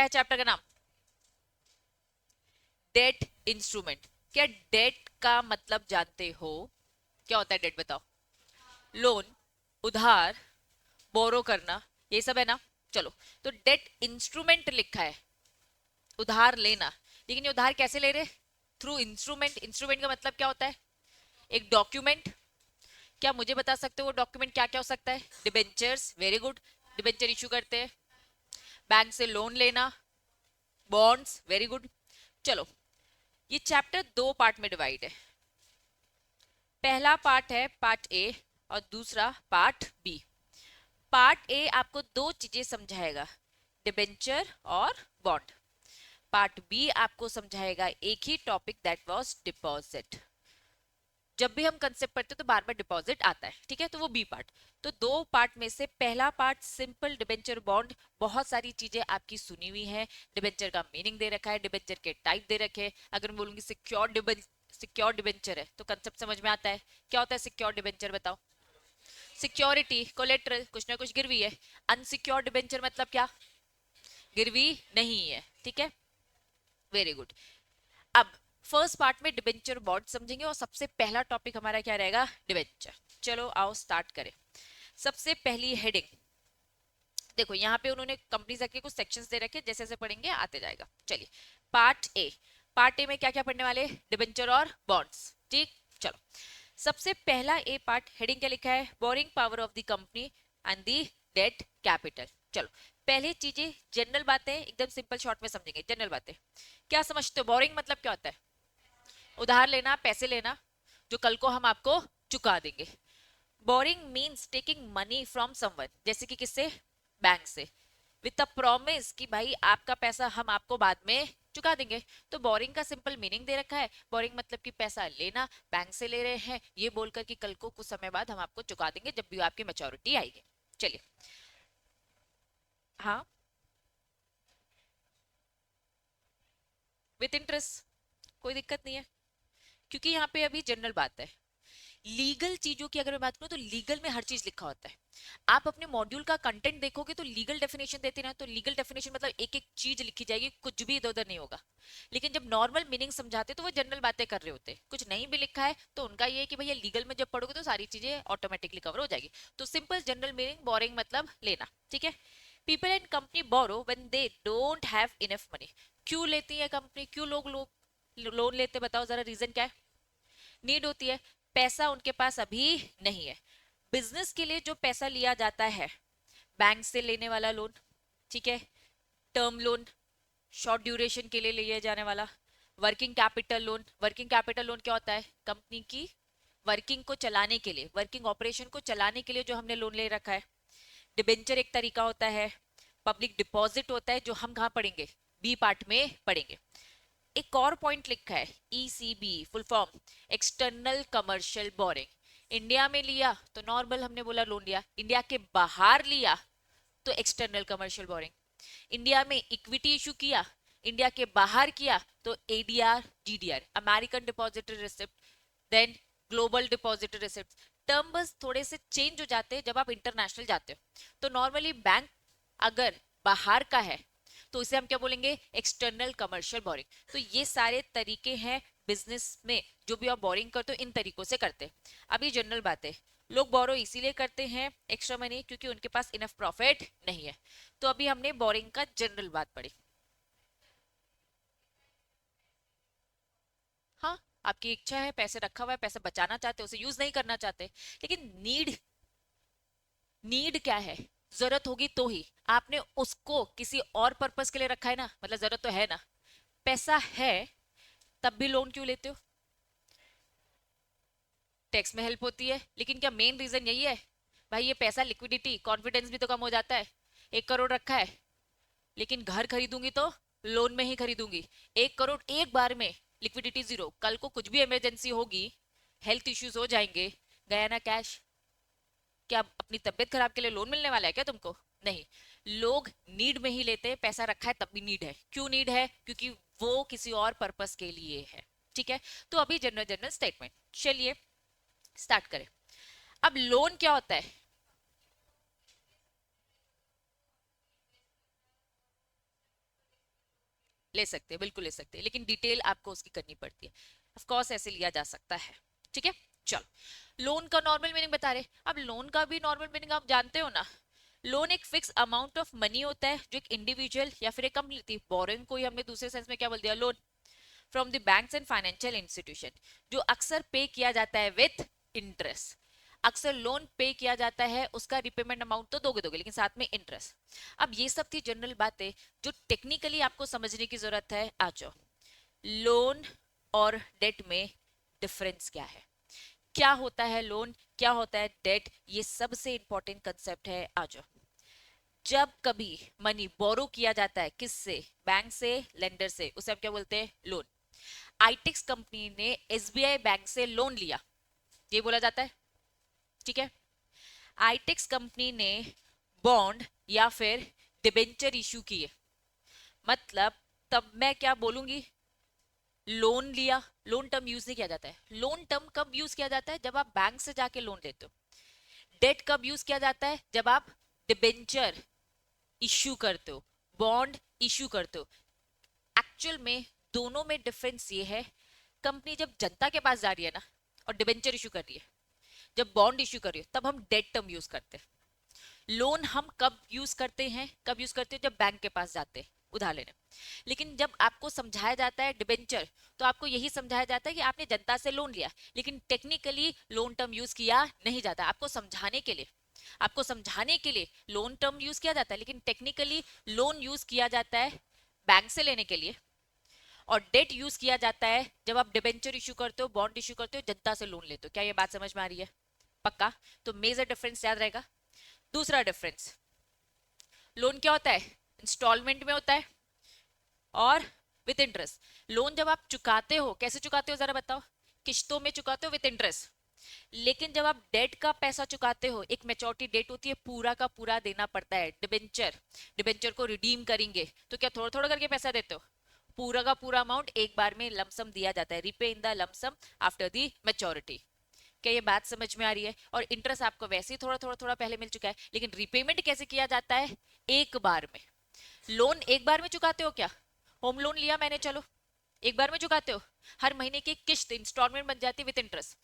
है चैप्टर का नाम? Debt instrument. क्या डेट का मतलब जानते हो? क्या होता है डेट, बताओ? लोन, उधार, बोरो करना, ये सब है ना। चलो, तो डेट इंस्ट्रूमेंट लिखा है, उधार लेना। लेकिन ये उधार कैसे ले रहे? Through instrument. इंस्ट्रूमेंट का मतलब क्या होता है? एक डॉक्यूमेंट। क्या मुझे बता सकते हो वो डॉक्यूमेंट क्या क्या हो सकता है? Debentures, very good, debenture issue करते हैं। बैंक से लोन लेना, बॉन्ड्स, वेरी गुड। चलो, ये चैप्टर दो पार्ट में डिवाइड है। पहला पार्ट है पार्ट ए और दूसरा पार्ट बी। पार्ट ए आपको दो चीजें समझाएगा, डिबेंचर और बॉन्ड। पार्ट बी आपको समझाएगा एक ही टॉपिक, दैट वाज डिपॉजिट। जब भी हम कंसेप्ट पढ़ते हैं तो बार बार डिपॉजिट आता है, ठीक है, तो वो बी पार्ट। तो दो पार्ट में से पहला पार्ट सिंपल डिबेंचर बॉन्ड, बहुत सारी चीजें आपकी सुनी हुई है। डिबेंचर का मीनिंग दे रखा है, डिबेंचर के टाइप दे रखे हैं। अगर मैं बोलूंगी सिक्योर डिबेंचर है तो कंसेप्ट समझ में आता है। क्या होता है सिक्योर डिबेंचर, बताओ? सिक्योरिटी, कोलेट्रल, कुछ ना कुछ गिरवी है। अनसिक्योर डिबेंचर मतलब क्या? गिरवी नहीं है, ठीक है, वेरी गुड। अब फर्स्ट पार्ट में डिबेंचर बॉन्ड समझेंगे और सबसे पहला टॉपिक हमारा क्या रहेगा? डिबेंचर। चलो आओ स्टार्ट करें। सबसे पहली हेडिंग देखो, यहाँ पे उन्होंने कंपनीज एक्ट के कुछ सेक्शंस दे रखे, जैसे जैसे पढ़ेंगे आते जाएगा। चलिए, पार्ट ए। पार्ट ए में क्या क्या पढ़ने वाले? डिबेंचर और बॉन्ड्स, ठीक। चलो, सबसे पहला ए पार्ट, हेडिंग क्या लिखा है? Boring power of the company and the debt capital. चलो, पहले चीजें जनरल बातें एकदम सिंपल शॉर्ट में समझेंगे। जनरल बातें क्या समझते हो? बोरिंग मतलब क्या होता है? उधार लेना, पैसे लेना जो कल को हम आपको चुका देंगे। Boring means taking money from someone, जैसे कि किससे? बैंक से, विद अ प्रॉमिस कि भाई आपका पैसा हम आपको बाद में चुका देंगे। तो बोरिंग का सिंपल मीनिंग दे रखा है। बोरिंग मतलब कि पैसा लेना, बैंक से ले रहे हैं ये बोलकर कि कल को कुछ समय बाद हम आपको चुका देंगे जब भी आपकी मैच्योरिटी आएगी। चलिए, हाँ, विद इंटरेस्ट, कोई दिक्कत नहीं है, क्योंकि यहाँ पे अभी जनरल बात है। लीगल चीजों की अगर मैं बात करूं तो लीगल में हर चीज लिखा होता है। आप अपने मॉड्यूल का कंटेंट देखोगे तो लीगल डेफिनेशन देते ना, तो लीगल डेफिनेशन मतलब एक एक चीज लिखी जाएगी, कुछ भी इधर उधर नहीं होगा। लेकिन जब नॉर्मल मीनिंग समझाते तो वो जनरल बातें कर रहे होते, कुछ नहीं भी लिखा है तो उनका ये है कि भैया लीगल में जब पढ़ोगे तो सारी चीजें ऑटोमेटिकली कवर हो जाएगी। तो सिंपल जनरल मीनिंग, बोरिंग मतलब लेना, ठीक है। People and company borrow when they don't have enough money. क्यों लेती है कंपनी, क्यों लोग लोन लेते, बताओ जरा, रीजन क्या है? नीड होती है, पैसा उनके पास अभी नहीं है। बिजनेस के लिए जो पैसा लिया जाता है, बैंक से लेने वाला लोन, ठीक है, टर्म लोन, शॉर्ट ड्यूरेशन के लिए लिया जाने वाला, working capital loan. Working capital loan क्या होता है? कंपनी की वर्किंग को चलाने के लिए, वर्किंग ऑपरेशन को चलाने के लिए जो हमने लोन ले रखा है। डिबेंचर एक तरीका होता है। पब्लिक डिपॉजिट होता है जो हम कहाँ पढ़ेंगे? बी पार्ट में पढ़ेंगे। एक और पॉइंट लिखा है, ECB full form, external commercial borrowing. India में लिया तो नॉर्मल हमने बोला लोन लिया, इंडिया के बाहर लिया तो एक्सटर्नल कमर्शियल बोरिंग। इंडिया में इक्विटी इशू किया, इंडिया के बाहर किया तो ADR GDR, American depository receipt, then global depository receipt. Term बस थोड़े से चेंज हो जाते हैं जब आप इंटरनेशनल जाते हो। तो नॉर्मली बैंक अगर बाहर का है तो इसे हम क्या बोलेंगे? External commercial boring. तो ये सारे तरीके हैं बिजनेस में, जो भी आप बोरिंग करते हो इन तरीकों से करते हैं। अभी जनरल बात है, लोग बोरो इसीलिए करते हैं एक्स्ट्रा मनी क्योंकि उनके पास इनफ प्रॉफिट नहीं है। तो अभी हमने बोरिंग का जनरल बात पढ़ी। हाँ, आपकी इच्छा है, पैसे रखा हुआ है, पैसे बचाना चाहते हो, उसे यूज नहीं करना चाहते। लेकिन नीड, नीड क्या है? जरूरत होगी तो ही। आपने उसको किसी और पर्पस के लिए रखा है ना, मतलब जरूरत तो है ना। पैसा है तब भी लोन क्यों लेते हो? टैक्स में हेल्प होती है, लेकिन क्या मेन रीजन यही है? भाई ये पैसा, लिक्विडिटी, कॉन्फिडेंस भी तो कम हो जाता है। 1 करोड़ रखा है, लेकिन घर खरीदूंगी तो लोन में ही खरीदूंगी। 1 करोड़ एक बार में, लिक्विडिटी जीरो, कल को कुछ भी इमरजेंसी होगी, हेल्थ इश्यूज हो जाएंगे, गया ना कैश। क्या अपनी तबियत खराब के लिए लोन मिलने वाला है क्या तुमको? नहीं। लोग नीड में ही लेते हैं, पैसा रखा है तब भी नीड है। क्यों नीड है? क्योंकि वो किसी और पर्पस के लिए है, ठीक है। तो अभी जनरल जनरल स्टेटमेंट, चलिए स्टार्ट करें। अब लोन क्या होता है? ले सकते हैं, बिल्कुल ले सकते हैं, लेकिन डिटेल आपको उसकी करनी पड़ती है। ऑफ कोर्स ऐसे लिया जा सकता है, ठीक है। चलो लोन का नॉर्मल मीनिंग बता रहे। अब लोन का भी नॉर्मल मीनिंग आप जानते हो ना, लोन एक फिक्स अमाउंट ऑफ मनी होता है जो एक इंडिविजुअल या फिर एक कंपनी लेती है। बोरोइंग को ही हमने दूसरे सेंस में क्या बोल दिया, loan, from the banks and financial institution, जो अक्सर पे किया जाता है विथ इंटरेस्ट। अक्सर लोन पे किया जाता है, उसका रिपेमेंट अमाउंट तो दोगे दोगे लेकिन साथ में इंटरेस्ट। अब ये सब थी जनरल बातें जो टेक्निकली आपको समझने की जरूरत है। आ जाओ, लोन और डेट में डिफरेंस क्या है, क्या होता है लोन, क्या होता है डेट, ये सबसे इंपॉर्टेंट कंसेप्ट है। आ जाओ, जब कभी मनी बोरो किया जाता है, किससे, बैंक से, लेंडर से, उसे हम क्या बोलते हैं, लोन। आईटेक्स कंपनी ने एसबीआई बैंक से लोन लिया, ये बोला जाता है, ठीक है। आईटेक्स कंपनी ने बॉन्ड या फिर डिबेंचर इशू किए, मतलब तब मैं क्या बोलूंगी, लोन लिया। लोन टर्म यूज नहीं किया जाता है। लोन टर्म कब यूज किया जाता है, जब आप बैंक से जाके लोन लेते हो। डेट कब यूज किया जाता है, जब आप डिबेंचर इश्यू करते हो, बॉन्ड इश्यू करते हो। एक्चुअल में दोनों में डिफरेंस ये है, कंपनी जब जनता के पास जा रही है ना और डिबेंचर इशू कर रही है, जब बॉन्ड इशू कर रही है, तब हम डेट टर्म यूज करते हैं। लोन हम कब यूज करते हैं, कब यूज करते हैं, जब बैंक के पास जाते हैं उधार लेने। लेकिन जब आपको समझाया जाता है डिबेंचर, तो आपको यही समझाया जाता है कि आपने जनता से लोन लिया, लेकिन टेक्निकली लोन टर्म यूज किया नहीं जाता। आपको समझाने के लिए, आपको समझाने के लिए लोन टर्म यूज किया जाता है, लेकिन टेक्निकली लोन यूज किया जाता है बैंक से लेने के लिए, और डेट यूज किया जाता है जब आप डिबेंचर इशू करते हो, बॉन्ड इशू करते हो, जनता से लोन लेते हो। क्या ये बात समझ में आ रही है? पक्का? तो मेजर डिफरेंस याद रहेगा। दूसरा डिफरेंस, लोन क्या होता है, इंस्टॉलमेंट में होता है और विद इंटरेस्ट। लोन जब आप चुकाते हो, कैसे चुकाते हो जरा बताओ, किश्तों में चुकाते हो विद इंटरेस्ट। लेकिन जब आप डेट का पैसा चुकाते हो, एक मेच्योरिटी डेट होती है, पूरा का पूरा देना पड़ता है। डिबेंचर, डिबेंचर को रिडीम करेंगे तो क्या थोड़ा थोड़ा करके पैसा देते हो, पूरा का पूरा अमाउंट एक बार में लमसम दिया जाता है, repay in the lump sum after the maturity. क्या ये बात समझ में आ रही है? और इंटरेस्ट आपको वैसे ही थोड़ा थोड़ा थोड़ा पहले मिल चुका है, लेकिन रिपेमेंट कैसे किया जाता है, एक बार में। लोन एक बार में चुकाते हो क्या, होम लोन लिया मैंने, चलो एक बार में चुकाते हो, हर महीने की किश्त इंस्टॉलमेंट बन जाती है विद इंटरेस्ट।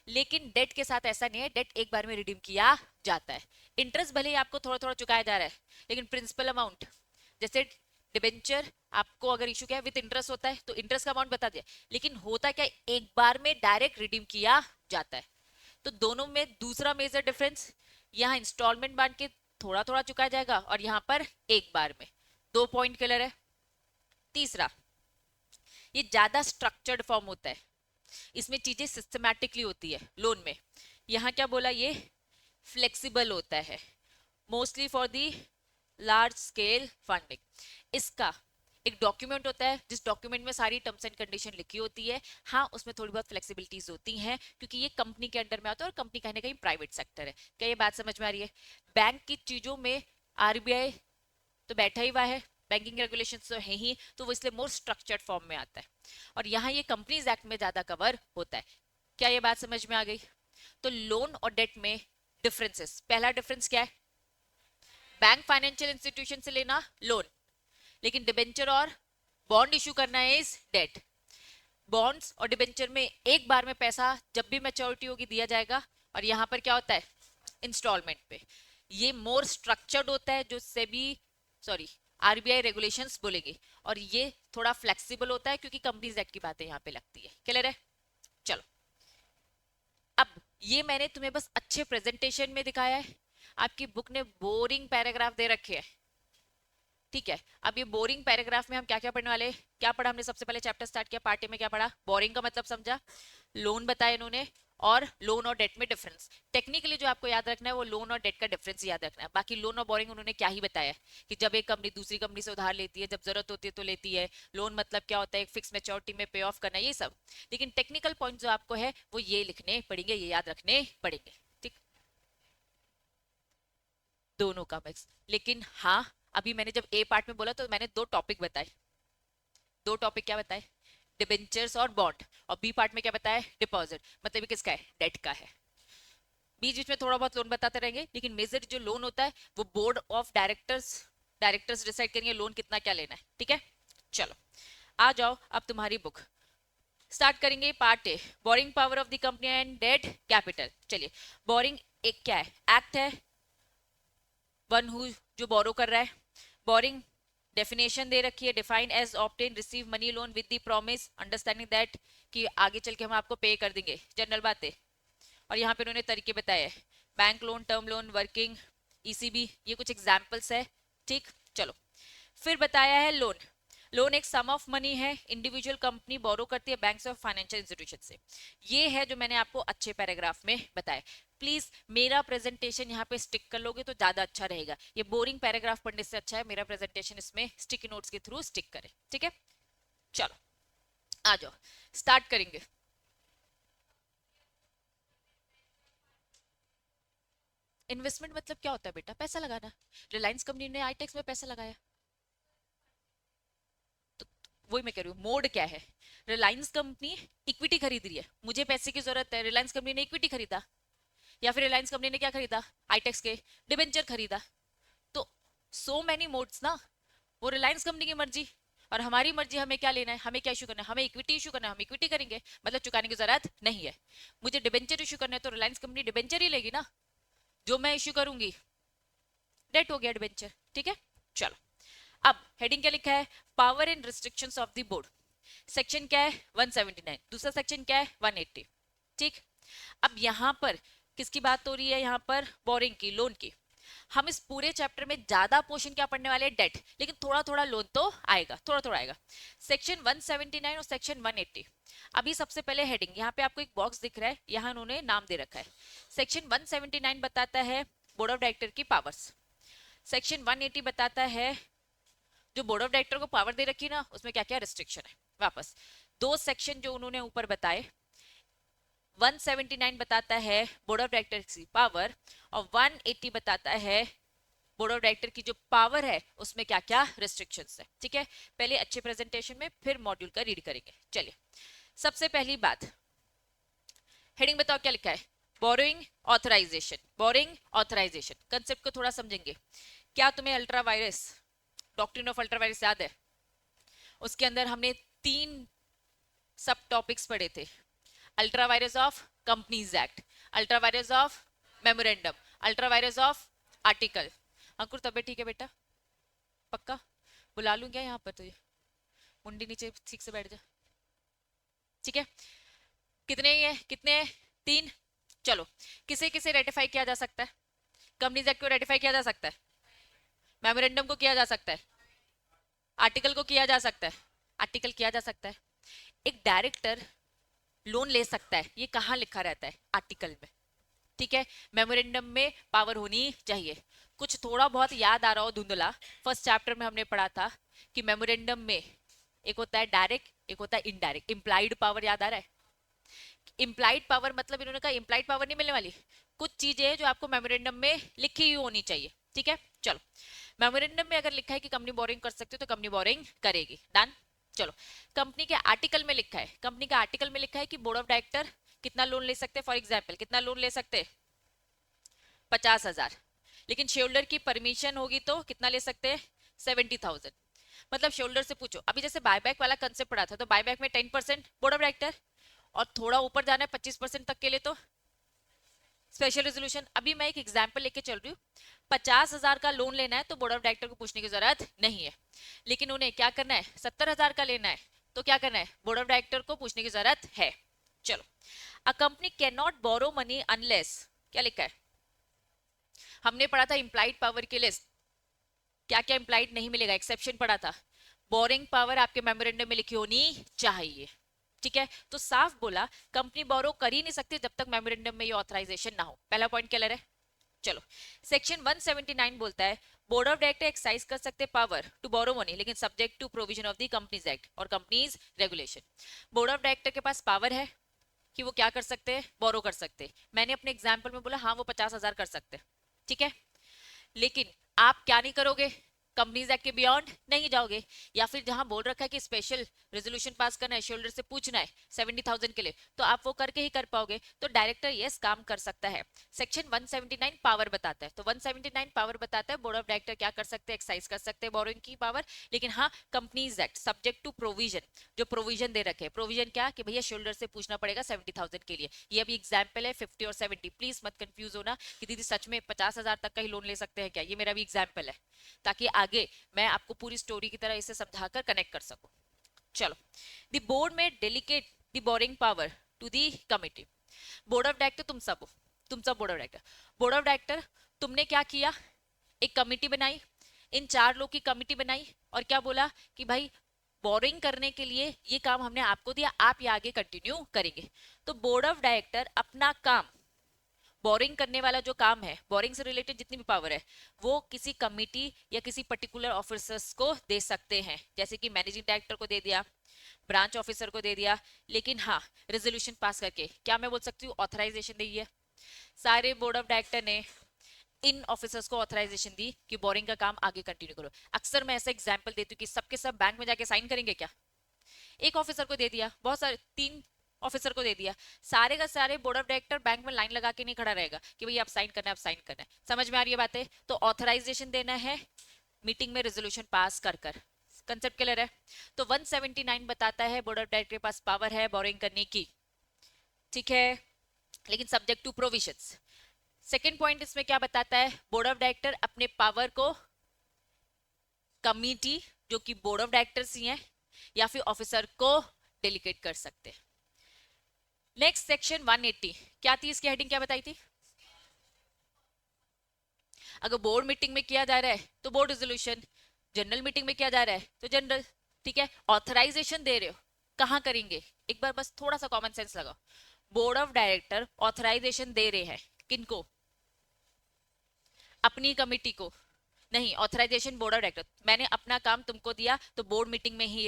लेकिन डेट के साथ ऐसा नहीं है, डेट एक बार में रिडीम किया जाता है। इंटरेस्ट भले ही आपको थोड़ा थोड़ा चुकाया जा रहा है, लेकिन प्रिंसिपल अमाउंट, जैसे डिबेंचर आपको अगर इशू किया विद इंटरेस्ट होता है, तो इंटरेस्ट का अमाउंट बता दिया, लेकिन होता क्या, एक बार में डायरेक्ट रिडीम किया जाता है। तो दोनों में दूसरा मेजर डिफरेंस, यहाँ इंस्टॉलमेंट बांध के थोड़ा थोड़ा चुकाया जाएगा, और यहाँ पर एक बार में। दो पॉइंट क्लियर है। तीसरा, ये ज्यादा स्ट्रक्चर्ड फॉर्म होता है, इसमें चीजें सिस्टमैटिकली होती है। लोन में यहाँ क्या बोला, ये फ्लेक्सिबल होता है, mostly for the large scale funding. इसका एक डॉक्यूमेंट होता है, जिस डॉक्यूमेंट में सारी टर्म्स एंड कंडीशन लिखी होती है। हाँ, उसमें थोड़ी बहुत फ्लेक्सिबिलिटीज होती हैं, क्योंकि ये कंपनी के अंडर में आता है, और कंपनी कहीं ना कहीं प्राइवेट सेक्टर है। क्या ये बात समझ में आ रही है? बैंक की चीजों में आरबीआई तो बैठा ही हुआ है, बैंकिंग रेगुलेशन तो है ही, तो वो इसलिए मोर स्ट्रक्चर्ड फॉर्म में आता है, और यहाँ ये कंपनीज एक्ट में ज्यादा कवर होता है। क्या ये बात समझ में आ गई? तो लोन और डेट में डिफरेंसेस, पहला डिफरेंस क्या है, बैंक फाइनेंशियल इंस्टीट्यूशन से लेना लोन, लेकिन डिबेंचर और बॉन्ड इशू करना इज डेट। बॉन्ड्स और डिबेंचर में एक बार में पैसा जब भी मैच्योरिटी होगी दिया जाएगा, और यहाँ पर क्या होता है, इंस्टॉलमेंट पे। ये मोर स्ट्रक्चर्ड होता है, जो सेबी, सॉरी, आरबीआई रेगुलेशंस बोलेंगे, और ये थोड़ा फ्लेक्सिबल होता है, क्योंकि कंपनीज एक्ट की बातें यहाँ पे लगती है। क्लियर है? चलो, अब ये मैंने तुम्हें बस अच्छे प्रेजेंटेशन में दिखाया है, आपकी बुक ने बोरिंग पैराग्राफ दे रखे हैं, ठीक है। अब ये बोरिंग पैराग्राफ में हम क्या क्या पढ़ने वाले, क्या पढ़ा हमने, सबसे पहले चैप्टर स्टार्ट किया, पार्टी में क्या पढ़ा, बोरिंग का मतलब समझा, लोन बताया इन्होंने, और लोन और डेट में डिफरेंस। टेक्निकली जो आपको याद रखना है वो लोन और डेट का डिफरेंस याद रखना है, बाकी लोन और बोरिंग उन्होंने क्या ही बताया कि जब एक कंपनी दूसरी कंपनी से उधार लेती है, जब जरूरत होती है तो लेती है। लोन मतलब क्या होता है, एक फिक्स मैच्योरिटी में पे ऑफ करना, ये सब। लेकिन टेक्निकल पॉइंट जो आपको है वो ये लिखने पड़ेंगे, ये याद रखने पड़ेंगे, ठीक। दोनों का मिक्स। लेकिन हाँ, अभी मैंने जब ए पार्ट में बोला तो मैंने दो टॉपिक बताए। दो टॉपिक क्या बताए, डिबेंचर्स और बॉन्ड, और बी पार्ट में क्या बताया, डिपॉजिट। मतलब ये किसका है, डेट का है। बीच बीच में थोड़ा बहुत लोन बताते रहेंगे, लेकिन मेजर जो लोन होता है वो board of directors, directors decide करेंगे लोन कितना क्या लेना है, ठीक है। चलो आ जाओ अब तुम्हारी बुक स्टार्ट करेंगे। Part A, boring power of the company and debt capital. चलिए, बोरिंग एक क्या है, एक्ट है, वन हु जो बोरो कर रहा है। बोरिंग डेफिनेशन दे रखी है, define as obtain receive money loan with the promise understanding that कि आगे चल के हम आपको पे कर देंगे, जनरल बात है। और यहाँ पे उन्होंने तरीके बताए, bank loan, term loan, working, ECB, ये कुछ एग्जाम्पल्स है। ठीक, चलो फिर बताया है लोन। लोन एक सम ऑफ मनी है, इंडिविजुअल कंपनी बोरो करती है बैंक से और फाइनेंशियल इंस्टीट्यूशन से। ये है जो मैंने आपको अच्छे पैराग्राफ में बताया। प्लीज मेरा प्रेजेंटेशन यहाँ पे स्टिक कर लोगे तो ज्यादा अच्छा रहेगा। ये बोरिंग पैराग्राफ पढ़ने से अच्छा है मेरा प्रेजेंटेशन इसमें स्टिकी नोट्स के थ्रू स्टिक करें। ठीक है, चलो आ जाओ स्टार्ट करेंगे। इन्वेस्टमेंट मतलब क्या होता है बेटा, पैसा लगाना। रिलायंस कंपनी ने आईटेक्स में पैसा लगाया, तो वही मैं कह रही हूँ, मोड क्या है। रिलायंस कंपनी इक्विटी खरीद रही है, मुझे पैसे की जरूरत है, रिलायंस कंपनी ने इक्विटी खरीदा। या फिर रिलायंस कंपनी ने क्या खरीदा, आईटेक्स के डिबेंचर खरीदा। तो सो मैनी मोड्स ना, वो रिलायंस कंपनी की मर्जी और हमारी मर्जी, हमें क्या लेना है, हमें क्या इशू करना है, हमें इक्विटी इशू करना है, हम इक्विटी करेंगे, मतलब चुकाने की जरूरत नहीं है। मुझे डिबेंचर इशू करना है तो रिलायंस कंपनी डिबेंचर ही लेगी ना, जो मैं इशू करूंगी डेट हो गया डिबेंचर। ठीक है, चलो अब हेडिंग क्या लिखा है, power and restrictions of the board. Section क्या है 179, दूसरा सेक्शन क्या है 180। ठीक, अब यहां पर किसकी बात हो रही है, यहां पर बोरिंग की, लोन की। हम इस पूरे चैप्टर में ज्यादा पोर्शन क्या पढ़ने वाले हैं, डेट, लेकिन थोड़ा थोड़ा लोन तो आएगा, थोड़ा थोड़ा आएगा। सेक्शन 179 और सेक्शन 180। अभी सबसे पहले हेडिंग, यहाँ पे आपको एक बॉक्स दिख रहा है, यहाँ उन्होंने नाम दे रखा है। सेक्शन 179 बताता है बोर्ड ऑफ डायरेक्टर की पावर्स। सेक्शन 180 बताता है जो बोर्ड ऑफ डायरेक्टर को पावर दे रखी ना, उसमें क्या क्या रिस्ट्रिक्शन है। वापस दो सेक्शन जो उन्होंने ऊपर बताए, 179 बताता है बोर्ड ऑफ डायरेक्टर की पावर और 180 बताता है बोर्ड ऑफ डायरेक्टर की जो पावर है उसमें क्या क्या रिस्ट्रिक्शंस है। ठीक है, पहले अच्छे प्रेजेंटेशन में फिर मॉड्यूल का रीड करेंगे। चलिए, सबसे पहली बात, हेडिंग बताओ क्या लिखा है, borrowing authorisation. Borrowing authorisation concept को थोड़ा समझेंगे। क्या तुम्हें ultra vires, doctrine of ultra vires याद है? उसके अंदर हमने 3 सब टॉपिक्स पढ़े थे, ultra vires of companies act, ultra vires of memorandum, ultra vires of article. Ankur तबियत ठीक है बेटा? पक्का? बुला लूं क्या यहाँ पर तुझे? मुंडी नीचे ठीक से बैठ जा। ठीक है, कितने ही है, कितने हैं? 3। चलो, किसे किसे रेटिफाई किया जा सकता है? कंपनीज एक्ट को रेटिफाई किया जा सकता है, मेमोरेंडम को किया जा सकता है, आर्टिकल को किया जा सकता है, आर्टिकल किया जा सकता है। एक डायरेक्टर लोन ले सकता है, ये कहाँ लिखा रहता है? आर्टिकल में। ठीक है, मेमोरेंडम में पावर होनी चाहिए। कुछ थोड़ा बहुत याद आ रहा हो धुंधला, फर्स्ट चैप्टर में हमने पढ़ा था कि मेमोरेंडम में एक होता है डायरेक्ट, एक होता है इनडायरेक्ट। इम्प्लाइड पावर याद आ रहा है? इम्प्लाइड पावर मतलब इन्होंने कहा इम्प्लाइड पावर नहीं मिलने वाली, कुछ चीजें जो आपको मेमोरेंडम में लिखी हुई होनी चाहिए। ठीक है, चलो, मेमोरेंडम में अगर लिखा है कि कंपनी बोरिंग कर सकती है तो कंपनी बोरिंग करेगी, डन। चलो, कंपनी के आर्टिकल में लिखा है, कंपनी के आर्टिकल में लिखा है कि बोर्ड ऑफ डायरेक्टर कितना लोन ले सकते हैं, फॉर एग्जाम्पल कितना लोन ले सकते हैं, 50,000। लेकिन शेयरहोल्डर की परमिशन होगी तो कितना ले सकते हैं, 70,000। मतलब शेयरहोल्डर से पूछो, अभी जैसे बायबैक वाला कंसेप्ट पढ़ा था, तो बायबैक में 10% बोर्ड ऑफ डायरेक्टर, और थोड़ा ऊपर जाना है 25% तक के लिए तो स्पेशल रेजोल्यूशन। अभी मैं एक एग्जांपल लेके चल रही हूँ, 50,000 का लोन लेना है तो बोर्ड ऑफ डायरेक्टर को पूछने की जरूरत नहीं है। लेकिन उन्हें क्या करना है, 70,000 का लेना है तो क्या करना है, बोर्ड ऑफ डायरेक्टर को पूछने की जरूरत है। चलो, a company can not borrow money unless, क्या लिखा है? हमने पढ़ा था इंप्लाइड पावर की लिस्ट, क्या क्या इंप्लाइड नहीं मिलेगा, एक्सेप्शन पढ़ा था। बोरिंग पावर आपके मेमोरेंडम में लिखी होनी चाहिए। ठीक है, तो साफ बोला कंपनी बोरो कर ही नहीं सकती जब तक मेमोरेंडम में ये ऑथराइजेशन ना हो। पहला पॉइंट क्लियर है? चलो, सेक्शन 179 बोलता है बोर्ड ऑफ डायरेक्टर एक्सरसाइज कर सकते पावर टू बोरो मनी, लेकिन subject to provision of the companies act और companies regulation. Board of director के पास पावर है कि वो क्या कर सकते हैं, बोरो कर सकते हैं। मैंने अपने एग्जाम्पल में बोला हाँ वो 50,000 कर सकते हैं। ठीक है, लेकिन आप क्या नहीं करोगे, कंपनीज एक्ट के बियॉन्ड नहीं जाओगे, या फिर जहां बोल रखा है कि स्पेशल रेजोल्यूशन पास करना है, शेयरहोल्डर से पूछना है 70,000 के लिए, तो आप वो करके ही कर पाओगे। तो डायरेक्टर यस काम कर सकता है। सेक्शन 179 पावर बताता है, तो 179 पावर बताता है बोर्ड ऑफ डायरेक्टर क्या कर सकते हैं, एक्सरसाइज कर सकते हैं बोरोइंग की पावर। लेकिन हाँ, companies act subject to provision, जो प्रोविजन दे रखे, प्रोविजन क्या कि भैया शेयरहोल्डर से पूछना पड़ेगा 70,000 के लिए। ये अभी एग्जाम्पल है 50 और 70, प्लीज मत कंफ्यूज होना कि दीदी सच में 50,000 तक का ही लोन ले सकते हैं क्या, ये मेरा भी एग्जाम्पल है, ताकि आगे मैं आपको पूरी स्टोरी की तरह इसे समझाकर कनेक्ट कर सकूं। चलो, the board may delegate the borrowing power to the committee. Board of director तुम सब हो, तुम सब board of director. Board of director तुमने क्या किया, एक कमिटी बनाई, इन 4 लोग की कमिटी बनाई, और क्या बोला कि भाई बोरिंग करने के लिए ये काम हमने आपको दिया, आप ये आगे कंटिन्यू करेंगे। तो बोर्ड ऑफ डायरेक्टर अपना काम, बोरिंग करने वाला जो काम है, बोरिंग से रिलेटेड जितनी भी पावर है, वो किसी कमिटी या किसी पर्टिकुलर ऑफिसर्स को दे सकते हैं, जैसे कि मैनेजिंग डायरेक्टर को दे दिया, ब्रांच ऑफिसर को दे दिया। लेकिन हाँ, रेजोल्यूशन पास करके क्या मैं बोल सकती हूँ, ऑथराइजेशन दी है। सारे बोर्ड ऑफ डायरेक्टर ने इन ऑफिसर्स को ऑथराइजेशन दी कि बोरिंग का काम आगे कंटिन्यू करो। अक्सर मैं ऐसा एग्जांपल देती हूँ कि सबके सब बैंक में जाके साइन करेंगे क्या, एक ऑफिसर को दे दिया, बहुत सारे 3 ऑफिसर को दे दिया, सारे का सारे बोर्ड ऑफ डायरेक्टर बैंक में लाइन लगा के नहीं खड़ा रहेगा कि भैया आप साइन करना है, आप साइन करना है। समझ में आ रही है बातें? तो ऑथराइजेशन देना है मीटिंग में रेजोल्यूशन पास कर कर। कंसेप्ट क्लियर है? तो 179 बताता है बोर्ड ऑफ डायरेक्टर के पास पावर है बोरिंग करने की, ठीक है, लेकिन subject to provisions. Second point इसमें क्या बताता है, बोर्ड ऑफ डायरेक्टर अपने पावर को कमिटी, जो कि बोर्ड ऑफ डायरेक्टर्स ही है, या फिर ऑफिसर को डेलीकेट कर सकते हैं। नेक्स्ट सेक्शन 180 क्या थी, इसकी हेडिंग क्या बताई थी? अगर बोर्ड मीटिंग में किया जा रहा है तो बोर्ड रेजोल्यूशन, जनरल मीटिंग में किया जा रहा है तो जनरल, ठीक है। ऑथराइजेशन दे रहे हो, कहां करेंगे, एक बार बस थोड़ा सा कॉमन सेंस लगाओ। बोर्ड ऑफ डायरेक्टर ऑथराइजेशन दे रहे हैं किनको, अपनी कमिटी को नहीं, ऑथराइजेशन बोर्ड ऑफ डायरेक्टर, मैंने अपना काम तुमको दिया तो बोर्ड मीटिंग में ही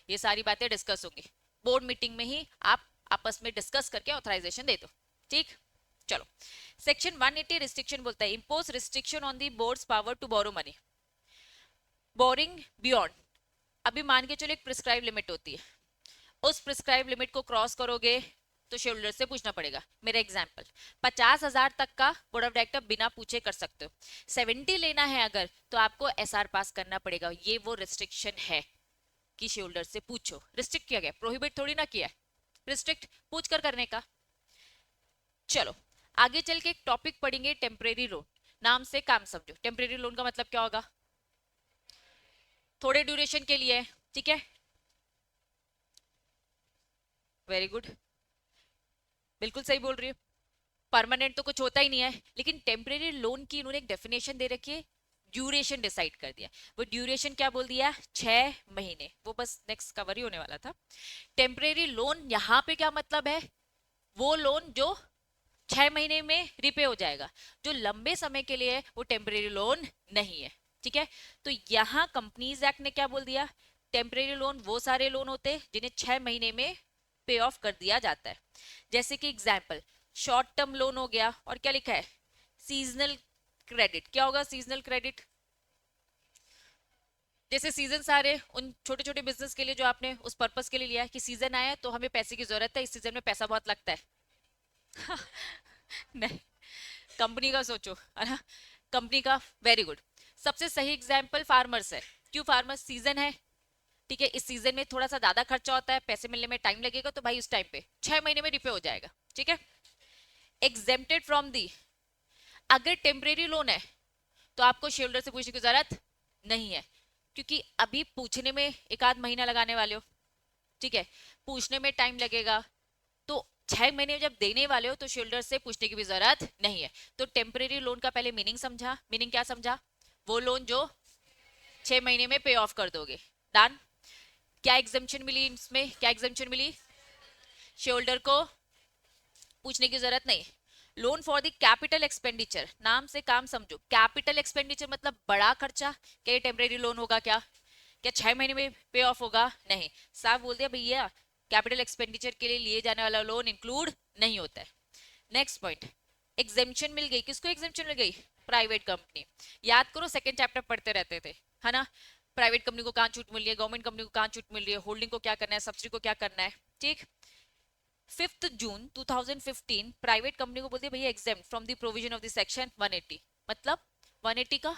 ये सारी बातें डिस्कस होंगी, बोर्ड मीटिंग में ही आप आपस में डिस्कस करके ऑथराइजेशन दे दो, ठीक। चलो, सेक्शन 180 रिस्ट्रिक्शन बोलता है impose restriction on the board's power to borrow money, borrowing beyond. अभी मान के चलो एक प्रिस्क्राइब लिमिट होती है, उस प्रिस्क्राइब लिमिट को क्रॉस करोगे तो शेयरहोल्डर से पूछना पड़ेगा। मेरा एग्जांपल 50,000 तक का बोर्ड ऑफ डायरेक्टर बिना पूछे कर सकते हो, 70 लेना है अगर तो आपको एसआर पास करना पड़ेगा। ये वो रिस्ट्रिक्शन है कि शेयरहोल्डर से पूछो, रिस्ट्रिक्ट किया गया, प्रोहिबिट थोड़ी ना किया है, रिस्ट्रिक्ट पूछ कर करने का। चलो आगे चल के एक टॉपिक पढ़ेंगे, टेम्परेरी लोन। नाम से काम समझो, टेम्परेरी लोन का मतलब क्या होगा, थोड़े ड्यूरेशन के लिए, ठीक है, वेरी गुड, बिल्कुल सही बोल रही हो। परमानेंट तो कुछ होता ही नहीं है, लेकिन टेम्परेरी लोन की इन्होंने एक डेफिनेशन दे रखी है, ड्यूरेशन डिसाइड कर दिया। वो ड्यूरेशन क्या बोल दिया, 6 महीने, वो बस नेक्स्ट कवर ही होने वाला था। टेम्परेरी लोन यहाँ पे क्या मतलब है, वो लोन जो 6 महीने में रिपे हो जाएगा, जो लंबे समय के लिए है वो टेम्परेरी लोन नहीं है, ठीक है। तो यहाँ कंपनीज एक्ट ने क्या बोल दिया, टेम्परेरी लोन वो सारे लोन होते हैं जिन्हें 6 महीने में पे ऑफ कर दिया जाता है। जैसे कि एग्जाम्पल शॉर्ट टर्म लोन हो गया, और क्या लिखा है, सीजनल क्रेडिट। क्या होगा सीजनल क्रेडिट, जैसे सीजन सारे उन छोटे छोटे बिजनेस के लिए जो आपने उस पर्पस के लिए लिया है कि सीजन आया तो हमें पैसे की जरूरत है, इस सीजन में पैसा बहुत लगता है नहीं, कंपनी का सोचो, है ना, कंपनी का, वेरी गुड। सबसे सही एग्जाम्पल फार्मर्स है, क्यों, फार्मर्स सीजन है, ठीक है, इस सीजन में थोड़ा सा ज्यादा खर्चा होता है, पैसे मिलने में टाइम लगेगा, तो भाई उस टाइम पे 6 महीने में रिपे हो जाएगा, ठीक है। एग्जेम्प्टेड फ्रॉम दी, अगर टेम्परेरी लोन है तो आपको शेयरहोल्डर से पूछने की जरूरत नहीं है, क्योंकि अभी पूछने में एक आध महीना लगाने वाले हो, ठीक है, पूछने में टाइम लगेगा, तो 6 महीने जब देने वाले हो तो शेयरहोल्डर से पूछने की भी जरूरत नहीं है। तो टेम्परेरी लोन का पहले मीनिंग समझा, मीनिंग क्या समझा, वो लोन जो 6 महीने में पे ऑफ कर दोगे, डन। क्या एग्जेम्पशन मिली इसमें, क्या एग्जेम्पशन मिली, शेयरहोल्डर को पूछने की जरूरत नहीं। Loan for the capital expenditure, नाम से काम समझो, कैपिटल एक्सपेंडिचर मतलब बड़ा खर्चा, क्या ये टेम्परेरी लोन होगा, क्या 6 महीने में पे ऑफ होगा, नहीं, साफ बोल दिया भैया कैपिटल एक्सपेंडिचर के लिए लिए जाने वाला लोन इंक्लूड नहीं होता है। नेक्स्ट पॉइंट, एग्जेम्पशन मिल गई, किसको एग्जेम्पशन मिल गई, प्राइवेट कंपनी। याद करो सेकंड चैप्टर पढ़ते रहते थे, है ना, प्राइवेट कंपनी को कहाँ छूट मिल रही है, गवर्नमेंट कंपनी को कहाँ छूट मिल रही है, होल्डिंग को क्या करना है, सब्सिडी को क्या करना है, ठीक। 5 जून 2015 प्राइवेट कंपनी को बोलती है भैया exempt from the provision of the section 180, मतलब 180 का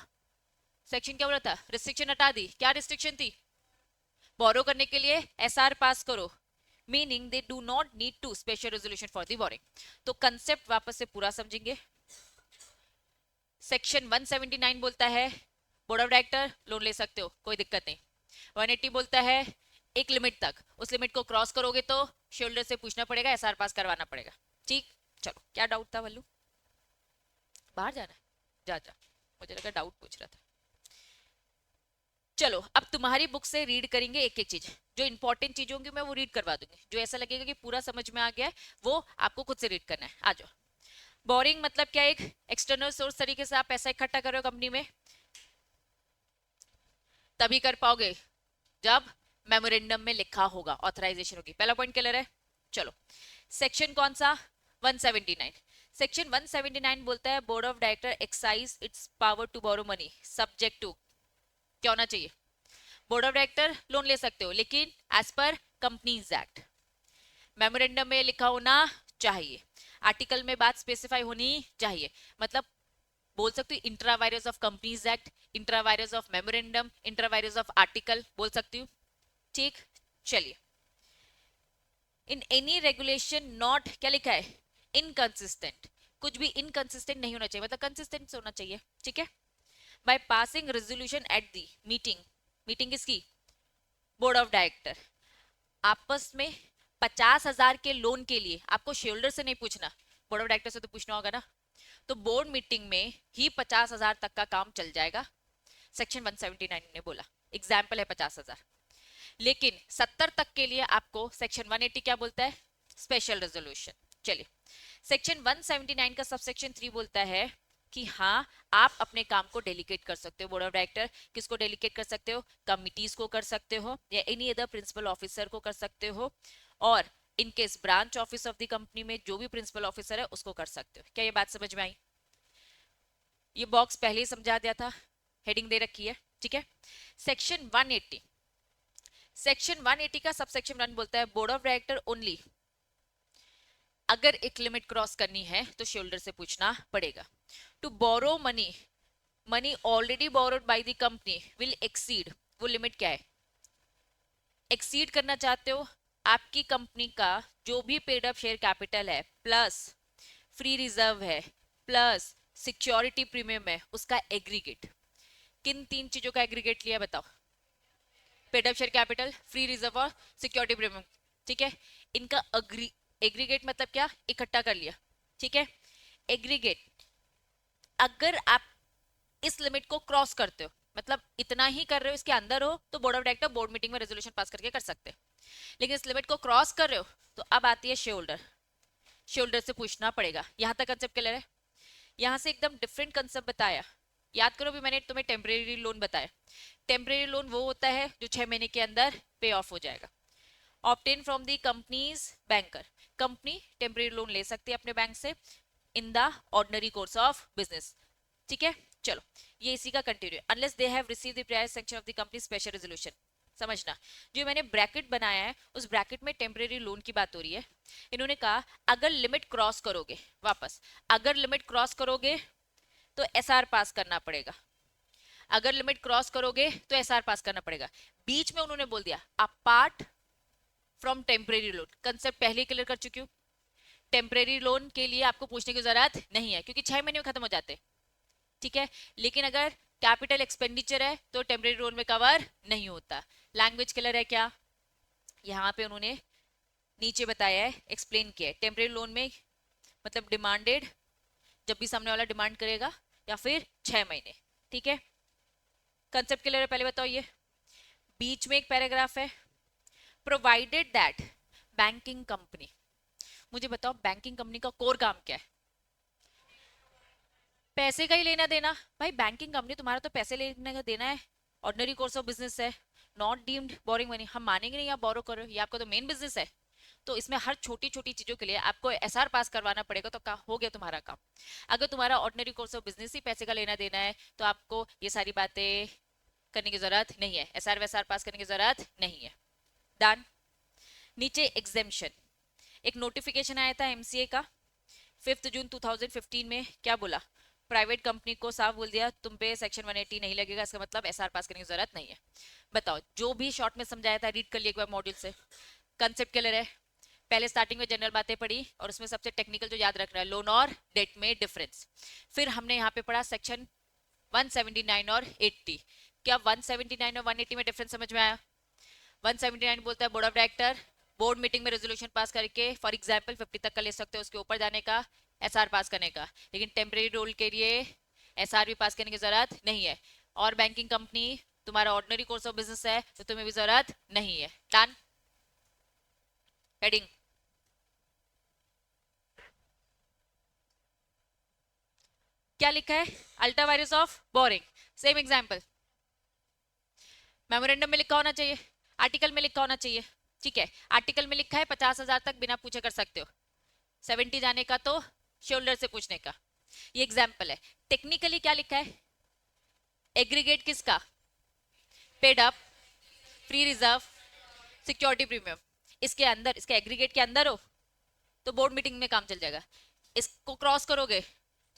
सेक्शन क्या बोला था, रिस्ट्रिक्शन हटा दी, क्या रिस्ट्रिक्शन थी, बोरो करने के लिए एसआर पास करो, meaning they do not need to special resolution for the borrowing. तो कंसेप्ट वापस से पूरा समझेंगे। सेक्शन 179 बोलता है बोर्ड ऑफ डायरेक्टर लोन ले सकते हो, कोई दिक्कत नहीं। 180 बोलता है एक लिमिट तक, उस लिमिट को क्रॉस करोगे तो शेल्डर से पूछना पड़ेगा, एसआर पास करवाना पड़ेगा, ठीक। चलो क्या डाउट था वल्लू, बाहर जाना है, जा जा, मुझे लगा डाउट पूछ रहा था। चलो अब तुम्हारी बुक से रीड करेंगे एक एक चीज, जो इंपॉर्टेंट चीज होंगी मैं वो रीड करवा दूंगी, जो ऐसा लगेगा कि पूरा समझ में आ गया है वो आपको खुद से रीड करना है। आ जाओ। बोरिंग मतलब क्या, एक एक्सटर्नल सोर्स तरीके से आप पैसा इकट्ठा कर रहे हो कंपनी में, तभी कर पाओगे जब मेमोरेंडम में लिखा होगा, ऑथराइजेशन होगी। पहला पॉइंट क्लियर है। चलो सेक्शन कौन सा, 179। सेक्शन 179 बोलता है board of director exercise its power to borrow money subject to, क्या होना चाहिए, बोर्ड ऑफ डायरेक्टर लोन ले सकते हो लेकिन as per companies act, memorandum में लिखा होना चाहिए, आर्टिकल में बात स्पेसिफाई होनी चाहिए, मतलब बोल सकती हूँ intra vires of companies act, intra vires of memorandum, intra vires of article बोल सकती हूँ, ठीक। चलिए, इन एनी रेगुलेशन नॉट, क्या लिखा है, इनकंसिस्टेंट, कुछ भी इनकंसिस्टेंट नहीं होना चाहिए, मतलब कंसिस्टेंट होना चाहिए, ठीक है। By passing resolution at the meeting, meeting किसकी, बोर्ड ऑफ डायरेक्टर, आपस में 50,000 के लोन के लिए आपको शेयर होल्डर से नहीं पूछना, बोर्ड ऑफ डायरेक्टर से तो पूछना होगा ना, तो बोर्ड मीटिंग में ही 50,000 तक का काम चल जाएगा, सेक्शन 179 ने बोला, एग्जाम्पल है 50,000। लेकिन 70 तक के लिए आपको सेक्शन 180 क्या बोलता है, स्पेशल रेजोल्यूशन। चलिए, सेक्शन 179 का सबसेक्शन 3 बोलता है कि हाँ आप अपने काम को डेलीकेट कर सकते हो, बोर्ड ऑफ डायरेक्टर किसको डेलीकेट कर सकते हो, कमिटीज को कर सकते हो या एनी अदर प्रिंसिपल ऑफिसर को कर सकते हो, और in case branch office of the company में जो भी प्रिंसिपल ऑफिसर है उसको कर सकते हो। क्या ये बात समझ में आई, ये बॉक्स पहले ही समझा दिया था, हेडिंग दे रखी है, ठीक है। सेक्शन 180, सेक्शन 180 का सबसेक्शन 1 बोलता है बोर्ड ऑफ डायरेक्टर ओनली, अगर एक लिमिट क्रॉस करनी है तो शेल्डर से पूछना पड़ेगा, to borrow money, money already borrowed by the company will exceed, वो लिमिट क्या है, एक्सीड करना चाहते हो आपकी कंपनी का जो भी पेड अप शेयर कैपिटल है प्लस फ्री रिजर्व है प्लस सिक्योरिटी प्रीमियम है, उसका एग्रीगेट, किन तीन चीजों का एग्रीगेट लिया बताओ, paid up share capital, free reserve और सिक्योरिटी प्रीमियम, ठीक है। इनका एग्रीगेट मतलब क्या, इकट्ठा कर लिया, ठीक है। एग्रीगेट, अगर आप इस लिमिट को क्रॉस करते हो, मतलब इतना ही कर रहे हो इसके अंदर हो, तो board of director board meeting में रेजोल्यूशन पास करके कर सकते हैं, लेकिन इस लिमिट को क्रॉस कर रहे हो तो अब आती है शेयर होल्डर, शेयर होल्डर से पूछना पड़ेगा। यहां तक कंसेप्ट क्लियर है। यहां से एकदम डिफरेंट कंसेप्ट बताया, याद करो भी मैंने तुम्हें टेम्परेरी लोन बताया, टेम्परेरी लोन वो होता है जो 6 महीने के अंदर पे ऑफ हो जाएगा, obtain from the companies banker, company temporary loan ले सकती है अपने बैंक से in the ordinary course of business, ठीक है। चलो ये इसी का continue, unless they have received the prior section of the company special resolution, समझना जो मैंने ब्रैकेट बनाया है उस ब्रैकेट में टेम्परेरी लोन की बात हो रही है। इन्होंने कहा अगर लिमिट क्रॉस करोगे, वापस अगर लिमिट क्रॉस करोगे तो एसआर पास करना पड़ेगा, अगर लिमिट क्रॉस करोगे तो एसआर पास करना पड़ेगा, बीच में उन्होंने बोल दिया apart from temporary loan, concept पहले क्लियर कर चुकी हूँ, टेम्परेरी लोन के लिए आपको पूछने की जरूरत नहीं है क्योंकि 6 महीने में खत्म हो जाते हैं, ठीक है। लेकिन अगर कैपिटल एक्सपेंडिचर है तो टेम्परेरी लोन में कवर नहीं होता। लैंग्वेज क्लियर है क्या, यहाँ पे उन्होंने नीचे बताया है, एक्सप्लेन किया है, टेम्परेरी लोन में मतलब डिमांडेड जब भी सामने वाला डिमांड करेगा या फिर 6 महीने, ठीक है। कंसेप्ट क्लियर है, पहले बताओ ये बीच में एक पैराग्राफ है, प्रोवाइडेड दैट बैंकिंग कंपनी, मुझे बताओ बैंकिंग कंपनी का कोर काम क्या है, पैसे का ही लेना देना, भाई बैंकिंग कंपनी तुम्हारा तो पैसे लेने का देना है, ऑर्डिनरी कोर्स ऑफ बिजनेस है, नॉट डीम्ड बोरिंग मनी, हम मानेंगे नहीं आप बोरो करो, ये आपका तो मेन बिजनेस है, तो इसमें हर छोटी छोटी चीजों के लिए आपको एसआर पास करवाना पड़ेगा, तो हो गया तुम्हारा काम। अगर तुम्हारा ऑर्डिनरी कोर्स ऑफ बिजनेस ही पैसे का लेना देना है तो आपको ये सारी बातें करने की जरूरत नहीं है, एसआर वैसार पास करने की जरूरत नहीं है। डन। नीचे एग्जेम्पशन, एक नोटिफिकेशन आया था एमसीए का 5 जून 2015 में, क्या बोला, प्राइवेट कंपनी को साफ बोल दिया तुम पे सेक्शन 180 नहीं लगेगा, इसका मतलब एसआर पास करने की जरूरत नहीं है। बताओ, जो भी शॉर्ट में समझाया था रीड कर लिया एक बार मॉड्यूल से, कंसेप्ट क्लियर है। पहले स्टार्टिंग में जनरल बातें पढ़ी और उसमें सबसे टेक्निकल जो याद रखना है लोन और डेट में डिफरेंस। फिर हमने यहाँ पे पढ़ा सेक्शन 179 और 80। क्या 179 और 180 में डिफरेंस समझ में आया? 179 बोलता है board of director board meeting में रेजोल्यूशन पास करके फॉर एग्जांपल 50 तक का ले सकते हो, उसके ऊपर जाने का एसआर पास करने का, लेकिन टेम्परेरी रोल के लिए एसआर भी पास करने की जरूरत नहीं है। और बैंकिंग कंपनी तुम्हारा ऑर्डिनरी कोर्स ऑफ बिजनेस है तो तुम्हें भी जरूरत नहीं है। डन। हेडिंग क्या लिखा है? Ultra vires of boring. Same example memorandum में लिखा होना चाहिए, आर्टिकल में लिखा होना चाहिए। ठीक है, आर्टिकल में लिखा है 50,000 तक बिना पूछे कर सकते हो, 70 जाने का तो शोल्डर से पूछने का। ये एग्जांपल है। टेक्निकली क्या लिखा है? एग्रीगेट किसका? Paid up, free reserve, security premium. इसके अंदर, इसके एग्रीगेट के अंदर हो तो बोर्ड मीटिंग में काम चल जाएगा, इसको क्रॉस करोगे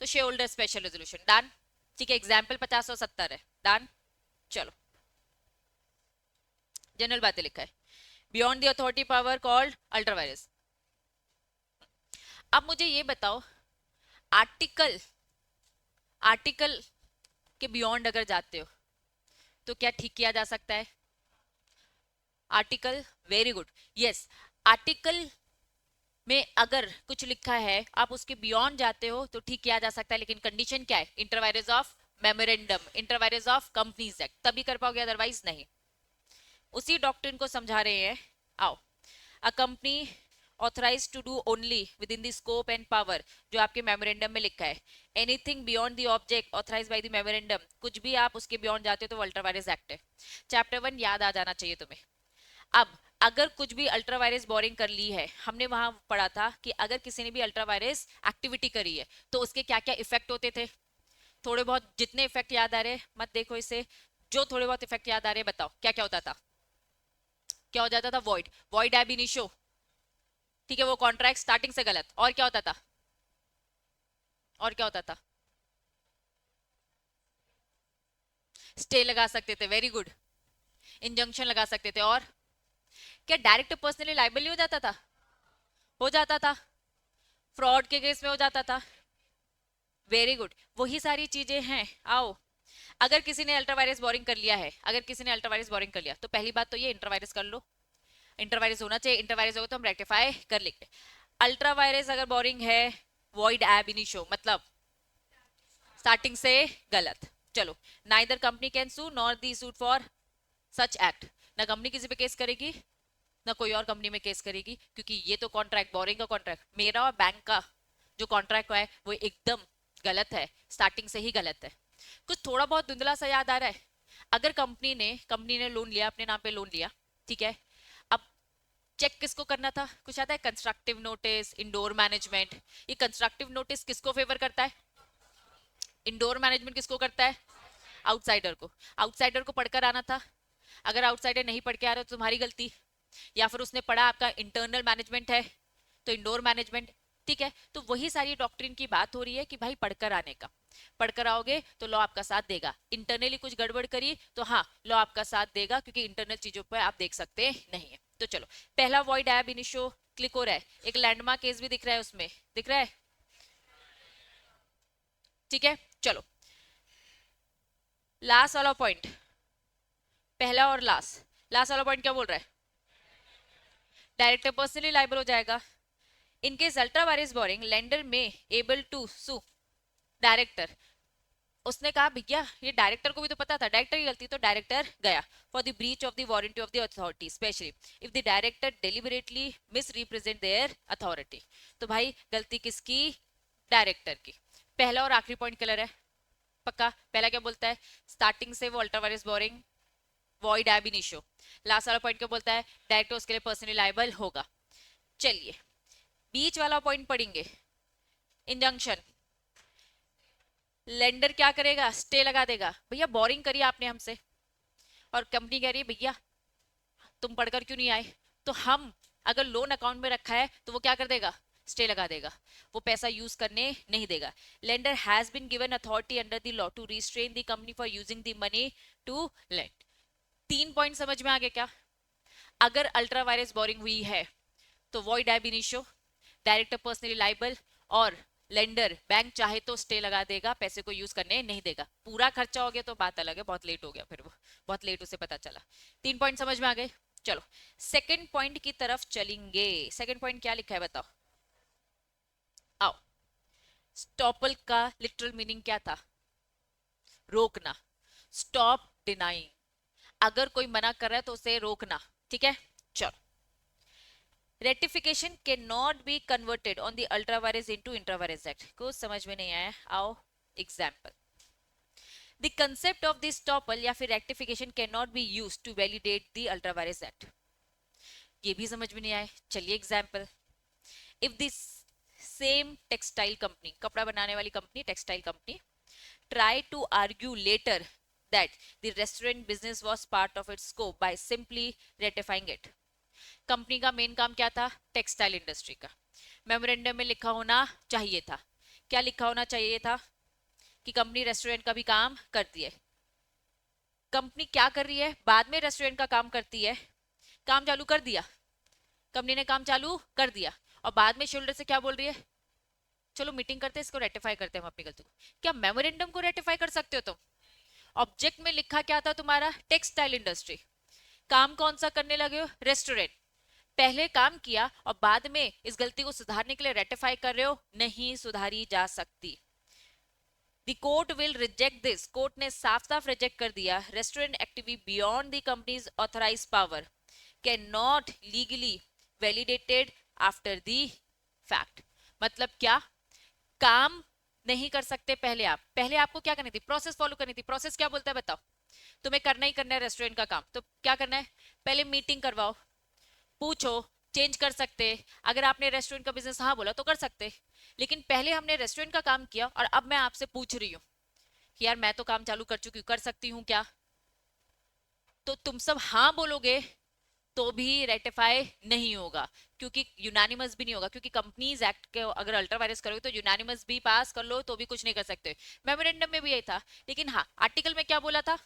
तो share holder special resolution. Done. ठीक है, एग्जाम्पल 50 और 70 है। डन। चलो, जनरल बातें लिखा है beyond the authority power called ultra vires. अब मुझे ये बताओ, आर्टिकल, आर्टिकल के बियॉन्ड अगर जाते हो तो क्या ठीक किया जा सकता है? Article, very good, yes. Article में अगर कुछ लिखा है आप उसके बियॉन्ड जाते हो तो ठीक किया जा सकता है, लेकिन कंडीशन क्या है? Inter virus of memorandum, inter virus of companies act, तभी कर पाओगे, अदरवाइज नहीं। उसी डॉक्ट्रिन को समझा रहे हैं। आओ, a company authorise to do only within the scope and power, जो आपके मेमोरेंडम में लिखा है। Anything beyond the object authorise by the memorandum, कुछ भी आप उसके बियॉन्ड जाते हो तो वो अल्ट्रा वायरस एक्ट है। चैप्टर 1 याद आ जाना चाहिए तुम्हें। अब अगर कुछ भी अल्ट्रा वायरस बोरिंग कर ली है, हमने वहां पढ़ा था कि अगर किसी ने भी अल्ट्रा वायरस एक्टिविटी करी है तो उसके क्या क्या इफेक्ट होते थे। थोड़े बहुत जितने इफेक्ट याद आ रहे, मत देखो इसे, जो थोड़े बहुत इफेक्ट याद आ रहे बताओ क्या क्या होता था? क्या हो जाता था? Void, void ab initio. ठीक है, वो कॉन्ट्रैक्ट स्टार्टिंग से गलत। और क्या होता था? और क्या होता था? स्टे लगा सकते थे, वेरी गुड। इंजंक्शन लगा सकते थे। और क्या डायरेक्ट पर्सनली लाइबल हो जाता था? हो जाता था। फ्रॉड के केस में हो जाता था। वेरी गुड, वही सारी चीजें हैं। आओ, अगर किसी ने अल्ट्रा वायरस बोरिंग कर लिया है, अगर किसी ने अल्ट्रा वायरस बोरिंग कर लिया तो पहली बात तो ये इंटर वायरस कर लो। इंटर वायरस होना चाहिए, इंटर वायरस होगा तो हम रेक्टिफाई कर लेंगे। अल्ट्रा वायरस अगर बोरिंग है, वॉइड एब इनिशियो मतलब स्टार्टिंग से गलत। चलो, neither company can sue nor the suit for such act, ना कंपनी किसी पे केस करेगी ना कोई और कंपनी में केस करेगी, क्योंकि ये तो कॉन्ट्रैक्ट, बोरिंग का कॉन्ट्रैक्ट, मेरा और बैंक का जो कॉन्ट्रैक्ट है वो एकदम गलत है, स्टार्टिंग से ही गलत है। कुछ थोड़ा बहुत धुंधला सा याद आ रहा है? अगर कंपनी ने लोन लिया, अपने नाम पे लोन लिया, ठीक है, अब चेक किसको करना था? कुछ आता है? Constructive notice, indoor management. ये कंस्ट्रक्टिव नोटिस किसको फेवर करता है? इंडोर मैनेजमेंट किसको करता है? आउटसाइडर को। आउटसाइडर को पढ़कर आना था। अगर आउटसाइडर नहीं पढ़ के आ रहा तो तुम्हारी गलती, या फिर उसने पढ़ा आपका इंटरनल मैनेजमेंट है तो इंडोर मैनेजमेंट। ठीक है, तो वही सारी डॉक्ट्रिन की बात हो रही है कि भाई पढ़कर आने का, पढ़कर आओगे तो लॉ आपका साथ देगा। इंटरनली कुछ गड़बड़ करी तो हाँ, लॉ आपका साथ देगा, क्योंकि इंटरनल चीजों पर आप देख सकते नहीं है। तो चलो, पहला वॉइड एब इनिशियो क्लिक हो रहा है, एक लैंडमार्क केस भी दिख रहा है उसमें, दिख रहा है? ठीक है, चलो, लास्ट वाला पॉइंट, पहला और लास्ट वाला पॉइंट क्या बोल रहा है? डायरेक्टर पर्सनली लाइबल हो जाएगा। In case ultra vires boring, lender में एबल टू सू डायरेक्टर। उसने कहा भैया ये डायरेक्टर को भी तो पता था, डायरेक्टर की गलती, तो डायरेक्टर गया for the breach of the warranty of the authority, specially if the director deliberately miss represent there authority. तो भाई गलती किसकी? डायरेक्टर की। पहला और आखिरी पॉइंट क्लियर है? पक्का? पहला क्या बोलता है? स्टार्टिंग से वो ultra vires boring, void ab initio. Last वाला पॉइंट क्या बोलता है? डायरेक्टर उसके लिए पर्सनली लायबल होगा। चलिए, बीच वाला पॉइंट पढ़ेंगे, इंजंक्शन। लेंडर क्या करेगा? स्टे लगा देगा। भैया बोरिंग करिए आपने हमसे, और कंपनी कह रही है भैया तुम पढ़कर क्यों नहीं आए, तो हम अगर लोन अकाउंट में रखा है तो वो क्या कर देगा, स्टे लगा देगा, वो पैसा यूज करने नहीं देगा. Lender has been given authority under the law to restrain the company for using the money to lend. 3 point समझ में आ गया क्या? अगर अल्ट्रा वायरस बोरिंग हुई है तो void ab initio, director personally liable, और लेंडर बैंक चाहे तो स्टे लगा देगा, पैसे को यूज करने नहीं देगा. पूरा खर्चा हो गया तो बात अलग है, बहुत लेट हो गया, फिर वो बहुत लेट उसे पता चला. 3 पॉइंट समझ में आ गए. चलो सेकंड पॉइंट की तरफ चलेंगे. सेकंड पॉइंट क्या लिखा है बताओ, आओ. स्टॉपल का लिटरल मीनिंग क्या था, रोकना. स्टॉप डिनाइंग, अगर कोई मना कर रहा है तो उसे रोकना. ठीक है, चलो. Ratification can not be converted on the ultra vires into intra vires act. कुछ समझ में नहीं आया, आओ example. The concept of the estoppel या फिर rectification can not be used to validate the ultra vires act. ये भी समझ में नहीं आए, चलिए example. If this same textile company, कपड़ा बनाने वाली company, textile company, try to argue later that the restaurant business was part of its scope by simply ratifying it. Company का मेन काम क्या था, टेक्सटाइल इंडस्ट्री का. मेमोरेंडम में लिखा होना चाहिए था, क्या लिखा होना चाहिए था, कि कंपनी रेस्टोरेंट का भी काम करती है. कंपनी क्या कर रही है, बाद में रेस्टोरेंट का काम करती है. काम चालू कर दिया, कंपनी ने काम चालू कर दिया, और बाद में शोल्डर से क्या बोल रही है, चलो मीटिंग करते हैं, इसको रेटिफाई करते हैं हम अपनी गलती को. क्या मेमोरेंडम को रेटिफाई कर सकते हो तुम? ऑब्जेक्ट में लिखा क्या था तुम्हारा, टेक्सटाइल इंडस्ट्री. काम कौन सा करने लगे हो, रेस्टोरेंट. पहले काम किया और बाद में इस गलती को सुधारने के लिए रेटिफाई कर रहे हो, नहीं सुधारी जा सकती. The court will reject this, court ने साफ साफ रिजेक्ट कर दिया. Restaurant activity beyond the companies authorised power can not legally validated after the fact. मतलब क्या, काम नहीं कर सकते पहले आप, पहले आपको क्या करनी थी, प्रोसेस फॉलो करनी थी. प्रोसेस क्या बोलता है बताओ, तुम्हें करना ही करना है रेस्टोरेंट का काम, तो क्या करना है, पहले मीटिंग करवाओ, पूछो, चेंज कर सकते. अगर आपने रेस्टोरेंट का बिजनेस हाँ बोला तो कर सकते, लेकिन पहले हमने रेस्टोरेंट का काम किया और अब मैं आपसे पूछ रही हूँ कि यार मैं तो काम चालू कर चुकी हूँ, कर सकती हूँ क्या, तो तुम सब हाँ बोलोगे तो भी रेटिफाई नहीं होगा, क्योंकि यूनानिमस भी नहीं होगा, क्योंकि कंपनीज एक्ट के अगर अल्ट्रा वायरस करोगे तो यूनानिमस भी पास कर लो तो भी कुछ नहीं कर सकते. मेमोरेंडम में भी यही था, लेकिन हाँ आर्टिकल में क्या बोला था,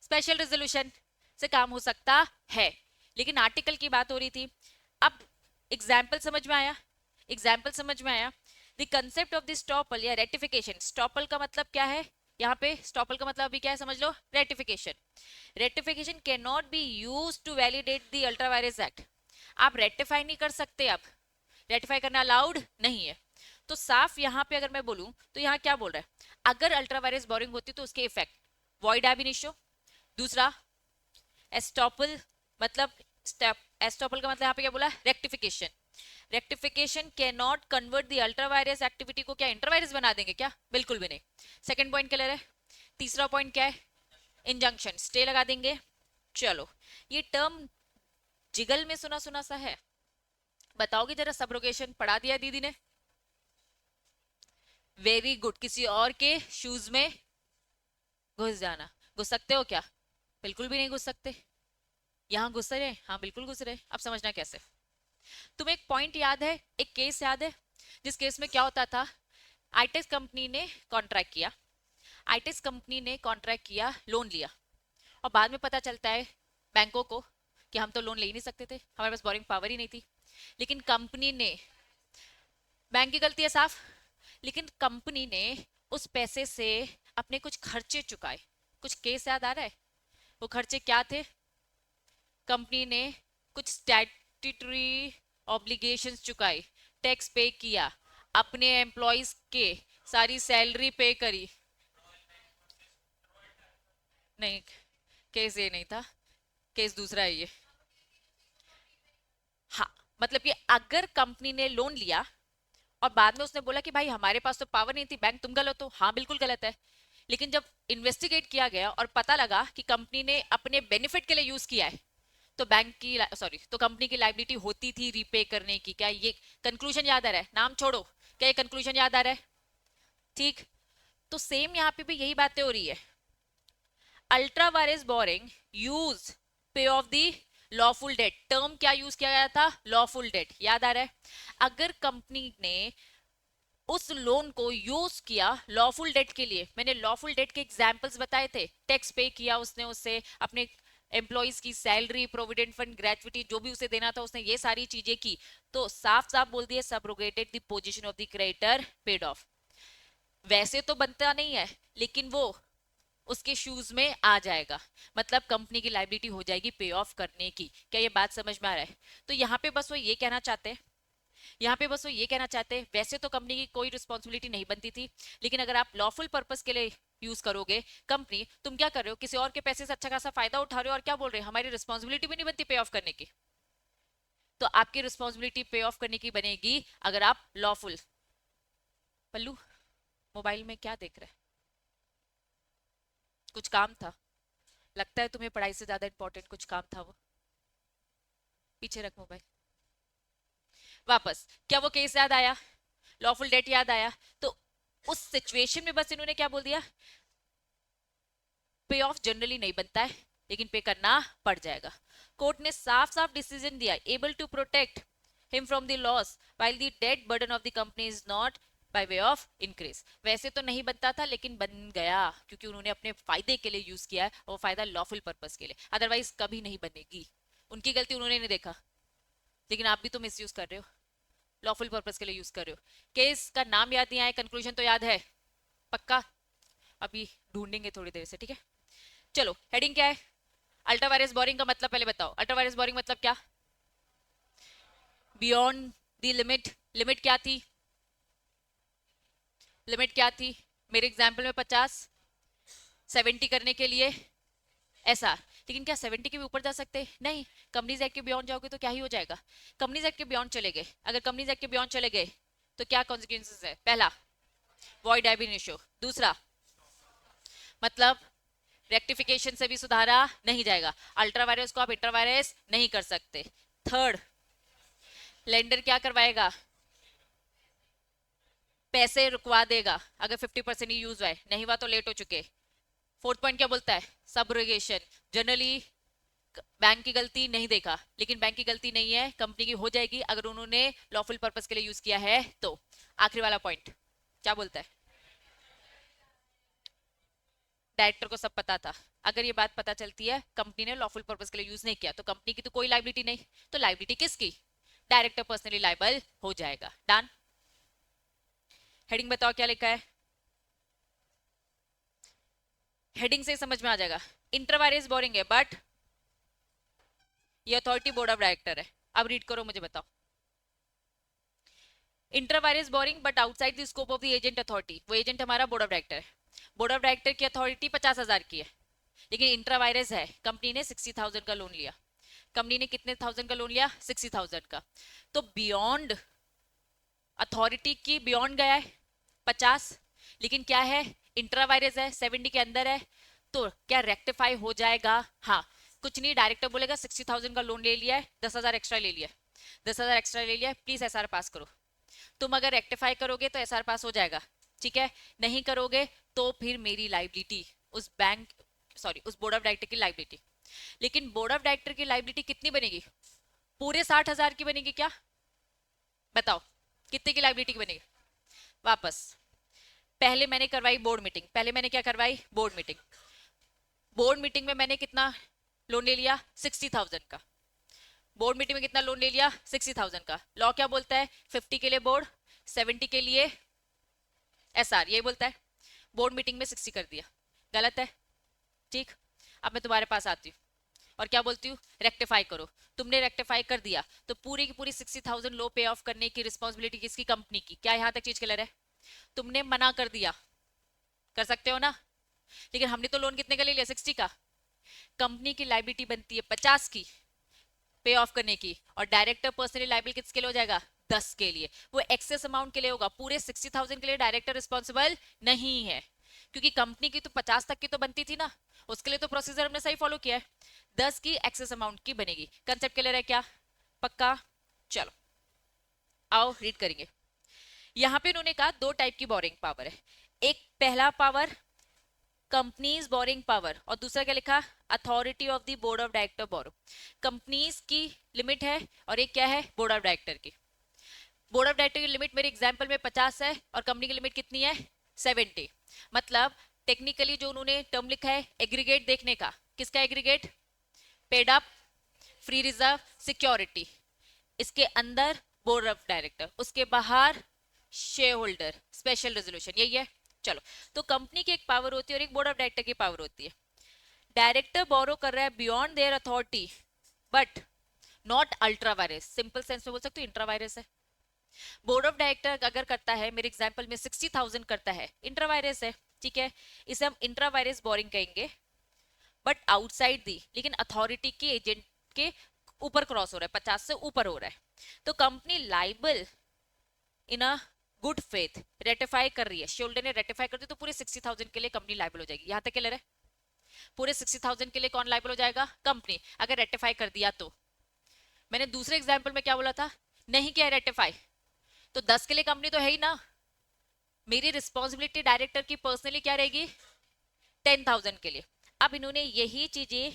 स्पेशल रेजोल्यूशन से काम हो सकता है, लेकिन आर्टिकल की बात हो रही थी. अब एग्जाम्पल समझ में आया, एग्जाम्पल समझ में आया. The concept of the estoppel या रेटिफिकेशन, स्टॉपल का मतलब क्या है, यहाँ पे स्टॉपल का मतलब अभी क्या है समझ लो, ratification. Ratification can not be use to validate the ultra vires act. आप रेटिफाई नहीं कर सकते, अब रेटिफाई करना अलाउड नहीं है. तो साफ यहाँ पे अगर मैं बोलूं तो यहाँ क्या बोल रहा है, अगर अल्ट्रा वायरस बोरिंग होती तो उसके इफेक्ट वॉइड ab initio. दूसरा एस्टॉपल, मतलब एस्टॉपल का मतलब यहाँ पे क्या बोला, rectification. Rectification can not convert the ultra virus activity को क्या इंटर वायरस बना देंगे क्या, बिल्कुल भी नहीं. सेकंड पॉइंट क्लियर है. तीसरा पॉइंट क्या है, इंजंक्शन, स्टे लगा देंगे. चलो ये टर्म जिगल में सुना सुना सा है, बताओगे जरा, सब्रोगेशन पढ़ा दिया दीदी ने, वेरी गुड. किसी और के शूज में घुस जाना, घुस सकते हो क्या, बिल्कुल भी नहीं घुस सकते. यहां घुस रहे, हाँ बिल्कुल घुस रहे. अब समझना कैसे, तुम्हें एक पॉइंट याद है, एक केस याद है, जिस केस में क्या होता था, आईटेक्स कंपनी ने कॉन्ट्रैक्ट किया, आईटेक्स कंपनी ने कॉन्ट्रैक्ट किया, लोन लिया, और बाद में पता चलता है बैंकों को कि हम तो लोन ले ही नहीं सकते थे, हमारे पास बोरिंग पावर ही नहीं थी. लेकिन कंपनी ने, बैंक की गलती है साफ, लेकिन कंपनी ने उस पैसे से अपने कुछ खर्चे चुकाए. कुछ केस याद आ रहा है, वो खर्चे क्या थे, कंपनी ने कुछ स्टैट्यूटरी ऑब्लिगेशंस चुकाए, टैक्स पे किया, अपने एम्प्लॉयज के सारी सैलरी पे करी. नहीं, केस ये नहीं था, केस दूसरा है ये. हाँ, मतलब कि अगर कंपनी ने लोन लिया और बाद में उसने बोला कि भाई हमारे पास तो पावर नहीं थी, बैंक तुम गलत हो, हाँ बिल्कुल गलत है. लेकिन जब इन्वेस्टिगेट किया गया और पता लगा कि कंपनी ने अपने बेनिफिट के लिए यूज किया है, तो बैंक की सॉरी, तो कंपनी की लाइबिलिटी होती थी रीपे करने की. क्या ये कंक्लूजन याद आ रहा है, नाम छोड़ो, क्या ये कंक्लूजन याद आ रहा है, ठीक. तो सेम यहाँ पे भी यही बातें हो रही है. Ultra vires borrowing use pay off the lawful debt, term क्या यूज किया गया था, लॉफुल डेट, याद आ रहा है। अगर कंपनी ने उस लोन को यूज किया लॉफुल डेट के लिए, मैंने लॉफुल डेट के एग्जांपल्स बताए थे, टैक्स पे किया उसने, उससे अपने एम्प्लॉइज की सैलरी, प्रोविडेंट फंड, ग्रेचुइटी जो भी उसे देना था उसने ये सारी चीजें की, तो साफ साफ बोल दिए subrogated the position of the creditor paid off. वैसे तो बनता नहीं है लेकिन वो उसके शूज में आ जाएगा, मतलब कंपनी की लाइबिलिटी हो जाएगी पे ऑफ करने की। क्या ये बात समझ में आ रहा है? तो यहाँ पे बस वो ये कहना चाहते हैं, यहाँ पे बस वो ये कहना चाहते हैं वैसे तो कंपनी की कोई रिस्पॉन्सिबिलिटी नहीं बनती थी, लेकिन अगर आप लॉफुल पर्पस के लिए यूज करोगे, कंपनी तुम क्या कर रहे हो, किसी और के पैसे से अच्छा खासा फायदा उठा रहे हो और क्या बोल रहे हो हमारी रिस्पॉन्सिबिलिटी भी नहीं बनती पे ऑफ करने की। तो आपकी रिस्पॉन्सिबिलिटी पे ऑफ करने की बनेगी अगर आप लॉफुल। पल्लू मोबाइल में क्या देख रहे हैं? कुछ काम था? लगता है तुम्हें पढ़ाई से ज्यादा इंपॉर्टेंट कुछ काम था वो। पीछे रख मोबाइल। वापस क्या वो केस याद आया, लॉफुल डेट याद आया? तो उस सिचुएशन में बस इन्होंने क्या बोल दिया, पे ऑफ जनरली नहीं बनता है लेकिन पे करना पड़ जाएगा। कोर्ट ने साफ साफ डिसीजन दिया, able to protect him from the loss while the debt burden of the company is not by way of increase. वैसे तो नहीं बनता था लेकिन बन गया क्योंकि उन्होंने अपने फायदे के लिए यूज किया है, और वो फायदा लॉफुल पर्पस के लिए, अदरवाइज कभी नहीं बनेगी। उनकी गलती उन्होंने नहीं देखा, लेकिन आप भी तो मिस यूज कर रहे हो, लॉफुल पर्पस के लिए यूज कर रहे हो। केस का नाम याद नहीं आया, कंक्लूजन तो याद है पक्का? अभी ढूंढेंगे थोड़ी देर से, ठीक है। चलो हेडिंग क्या है, अल्ट्रावायरस बोरिंग का मतलब पहले बताओ। अल्ट्रावायरस बोरिंग मतलब क्या, बियॉन्ड द लिमिट। लिमिट क्या थी, लिमिट क्या थी? मेरे एग्जाम्पल में 50, 70 करने के लिए ऐसा, लेकिन क्या 70 के भी ऊपर जा सकते? नहीं। कंपनीज एक्ट के बियॉन्ड जाओगे तो क्या ही हो जाएगा, कंपनीज एक्ट के बियॉन्ड चले गए, अगर कंपनीज एक्ट के बियॉन्ड चले गए तो क्या कॉन्सिक्वेंसेस है? पहला, वॉइड एब इनिशियो। दूसरा, मतलब रेक्टिफिकेशन से भी सुधारा नहीं जाएगा, अल्ट्रा वायरस को आप इंट्रा वायरस नहीं कर सकते। थर्ड, लेंडर क्या करवाएगा, पैसे रुकवा देगा अगर 50% ही यूज हुआ है, नहीं हुआ तो लेट हो चुके। फोर्थ पॉइंट क्या बोलता है, सबरोगेशन। जनरली बैंक की गलती नहीं देखा, लेकिन बैंक की गलती नहीं है, कंपनी की हो जाएगी अगर उन्होंने लॉफुल पर्पस के लिए यूज किया है तो। आखिरी वाला पॉइंट क्या बोलता है, डायरेक्टर को सब पता था, अगर ये बात पता चलती है कंपनी ने लॉफुल पर्पस के लिए यूज नहीं किया तो कंपनी की तो कोई लाइबिलिटी नहीं, तो लाइबिलिटी किसकी, डायरेक्टर पर्सनली लाइबल हो जाएगा। डन। हेडिंग बताओ क्या लिखा है, हेडिंग से समझ में आ जाएगा। इंटरवायरस बोरिंग है बट ये अथॉरिटी बोर्ड ऑफ डायरेक्टर है। अब रीड करो, मुझे बताओ। Intra vires borrowing but outside the scope of the agent authority, वो एजेंट हमारा बोर्ड ऑफ डायरेक्टर है, बोर्ड ऑफ डायरेक्टर की अथॉरिटी 50,000 की है, लेकिन इंट्रावायरस है, कंपनी ने 60,000 का लोन लिया। कंपनी ने कितने थाउजेंड का लोन लिया, 60,000 का, तो बियॉन्ड अथॉरिटी की बियॉन्ड गया है 50, लेकिन क्या है, इंट्रावायरस है, 70 के अंदर है, तो क्या रेक्टिफाई हो जाएगा? हाँ, कुछ नहीं, डायरेक्टर बोलेगा 60,000 का लोन ले लिया है, 10,000 एक्स्ट्रा ले लिया, 10,000 एक्स्ट्रा ले लिया, प्लीज एसआर पास करो। तुम अगर रेक्टिफाई करोगे तो एसआर पास हो जाएगा, ठीक है, नहीं करोगे तो फिर मेरी लाइबिलिटी, उस बैंक, सॉरी उस बोर्ड ऑफ डायरेक्टर की लाइबिलिटी। लेकिन बोर्ड ऑफ डायरेक्टर की लाइबिलिटी कितनी बनेगी, पूरे 60,000 की बनेगी क्या, बताओ कितने की लाइबिलिटी की बनेगी? वापस, पहले मैंने करवाई बोर्ड मीटिंग, पहले मैंने क्या करवाई, बोर्ड मीटिंग, बोर्ड मीटिंग में मैंने कितना लोन ले लिया, 60,000 का, बोर्ड मीटिंग में कितना लोन ले लिया, 60,000 का। लॉ क्या बोलता है, 50 के लिए बोर्ड, 70 के लिए एसआर, ये बोलता है, बोर्ड मीटिंग में 60 कर दिया, गलत है, ठीक। अब मैं तुम्हारे पास आती हूँ और क्या बोलती हूँ, रेक्टिफाई करो। तुमने रेक्टिफाई कर दिया तो पूरी की पूरी 60,000 लो पे ऑफ करने की रिस्पॉन्सिबिलिटी किसकी, कंपनी की। क्या यहाँ तक चीज क्लियर है? तुमने मना कर दिया, कर सकते हो ना, लेकिन हमने तो लोन कितने का ले लिया, 60 का, कंपनी की लाइबिलिटी बनती है 50 की पे ऑफ करने की, और डायरेक्टर पर्सनली लाइबल किसके लिए हो जाएगा, 10 के लिए। वो एक्सेस अमाउंट के लिए होगा, पूरे 60,000 के लिए डायरेक्टर रिस्पॉन्सिबल नहीं है, क्योंकि कंपनी की तो 50 तक की तो बनती थी ना, उसके लिए तो प्रोसीजर हमने सही फॉलो किया है, 10 की एक्सेस अमाउंट की बनेगी। कंसेप्ट क्लियर है क्या, पक्का? चलो आओ रीड करेंगे। यहां पे उन्होंने कहा दो टाइप की बोरिंग पावर है, एक पहला पावर कंपनीज बोरिंग पावर, और दूसरा क्या लिखा, authority of the board of director borrow. Companies की लिमिट है और एक क्या है, बोर्ड ऑफ डायरेक्टर की। बोर्ड ऑफ डायरेक्टर की लिमिट मेरे एग्जाम्पल में 50 है और कंपनी की लिमिट कितनी है, 70। मतलब टेक्निकली जो उन्होंने टर्म लिखा है एग्रीगेट देखने का, किसका aggregate, paid up, free reserve, security, इसके अंदर बोर्ड ऑफ डायरेक्टर, उसके बाहर शेयर होल्डर, स्पेशल रेजोल्यूशन, यही है। चलो, तो कंपनी की एक पावर होती है और एक बोर्ड ऑफ डायरेक्टर की पावर होती है। डायरेक्टर बोरो कर रहा है beyond their authority but not ultra vires, simple sense में बोल सकते हो इंट्रा वायरस है। बोर्ड ऑफ डायरेक्टर अगर करता है, मेरे एग्जांपल में 60,000 करता है, इंट्रा वायरस है, ठीक है, इसे हम इंट्रा वायरस बोरिंग कहेंगे, बट आउटसाइड दी, लेकिन अथॉरिटी के एजेंट के ऊपर क्रॉस हो रहा है, 50 से ऊपर हो रहा है, तो company liable in a good faith ratify कर रही है, शोल्डर ने रेटिफाई कर दी, तो पूरे 60,000 के लिए कंपनी लाइबल हो जाएगी। यहां तक क्लियर है, पूरे 60,000 के लिए कौन लाइबल हो जाएगा, कंपनी, अगर रेटिफाई कर दिया तो। मैंने दूसरे एग्जाम्पल में क्या बोला था, नहीं किया रेटिफाई तो 10 के लिए कंपनी तो है ही ना, मेरी रिस्पॉन्सिबिलिटी डायरेक्टर की पर्सनली क्या रहेगी, 10,000 के लिए। अब इन्होंने यही चीजें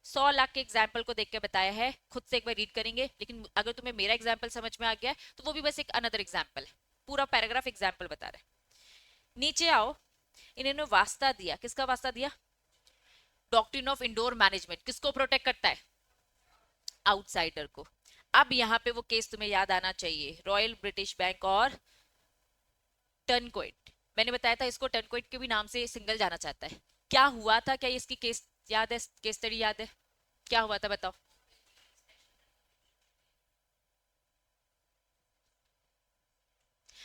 100 लाख के एग्जाम्पल को देख के बताया है, खुद से एक बार रीड करेंगे, लेकिन अगर तुम्हें मेरा एग्जाम्पल समझ में आ गया तो वो भी बस एक अनदर एग्जाम्पल है, पूरा पैराग्राफ एग्जाम्पल बता रहे हैं। नीचे आओ, इन्होंने वास्ता दिया, किसका वास्ता दिया, डॉक्ट्रिन ऑफ इंडोर मैनेजमेंट, किसको प्रोटेक्ट करता है, आउटसाइडर को। अब यहाँ पे वो केस तुम्हें याद आना चाहिए, रॉयल ब्रिटिश बैंक और टर्नक्विट। मैंने बताया था इसको टर्नक्विट के भी नाम से सिंगल जाना चाहता है। क्या हुआ था, क्या इसकी केस याद है, केस स्टडी याद है, क्या हुआ था बताओ।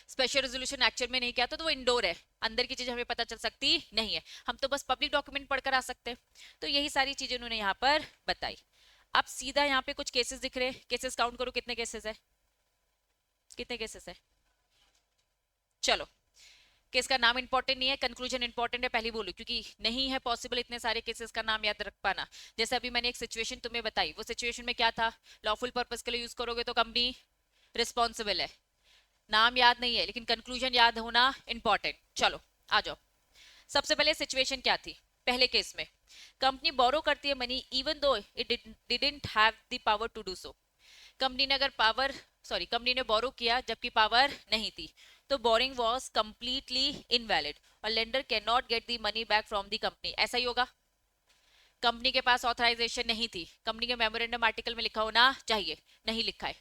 स्पेशल रेजोल्यूशन एक्चुअल में नहीं किया था, तो वो इंडोर है, अंदर की चीजें हमें पता चल सकती नहीं है, हम तो बस पब्लिक डॉक्यूमेंट पढ़कर आ सकते हैं। तो यही सारी चीजें उन्होंने यहाँ पर बताई। अब सीधा यहाँ पे कुछ केसेस दिख रहे हैं, केसेस काउंट करो, कितने केसेस है, कितने केसेस है, चलो। केस का नाम इंपॉर्टेंट नहीं है, कंक्लूजन इंपॉर्टेंट है, पहले बोलू, क्योंकि नहीं है पॉसिबल इतने सारे केसेस का नाम याद रख पाना। जैसे अभी मैंने एक सिचुएशन तुम्हें बताई, वो सिचुएशन में क्या था, लॉफुल पर्पस के लिए यूज करोगे तो कंपनी रिस्पॉन्सिबल है, नाम याद नहीं है लेकिन कंक्लूजन याद होना इंपॉर्टेंट। चलो आ जाओ, सबसे पहले सिचुएशन क्या थी, पहले केस में कंपनी बोरो करती है money even though it didn't have the power to do so. Company ने अगर पावर, सॉरी, कंपनी ने बोरो किया जबकि पावर नहीं थी, तो बोरिंग वॉज कंप्लीटली इनवैलिड और lender can not get the money back from the company. ऐसा ही होगा, कंपनी के पास ऑथराइजेशन नहीं थी, कंपनी के मेमोरेंडम आर्टिकल में लिखा होना चाहिए, नहीं लिखा है,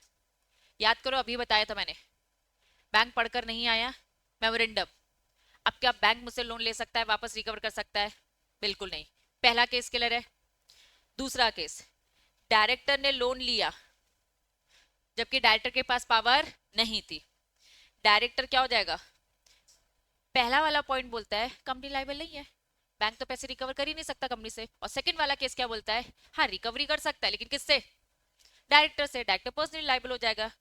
याद करो अभी बताया था मैंने, बैंक पढ़कर नहीं आया, मेमोरेंडम। अब क्या बैंक मुझसे लोन ले सकता है, वापस रिकवर कर सकता है, बिल्कुल नहीं। पहला केस क्लियर है। दूसरा केस, डायरेक्टर ने लोन लिया जबकि डायरेक्टर के पास पावर नहीं थी, डायरेक्टर क्या हो जाएगा, पहला वाला पॉइंट बोलता है कंपनी लायबल नहीं है, बैंक तो पैसे रिकवर कर ही नहीं सकता कंपनी से। और सेकंड वाला केस क्या बोलता है, हाँ रिकवरी कर सकता है लेकिन किससे, डायरेक्टर से, डायरेक्टर पर्सनली लायबल हो जाएगा,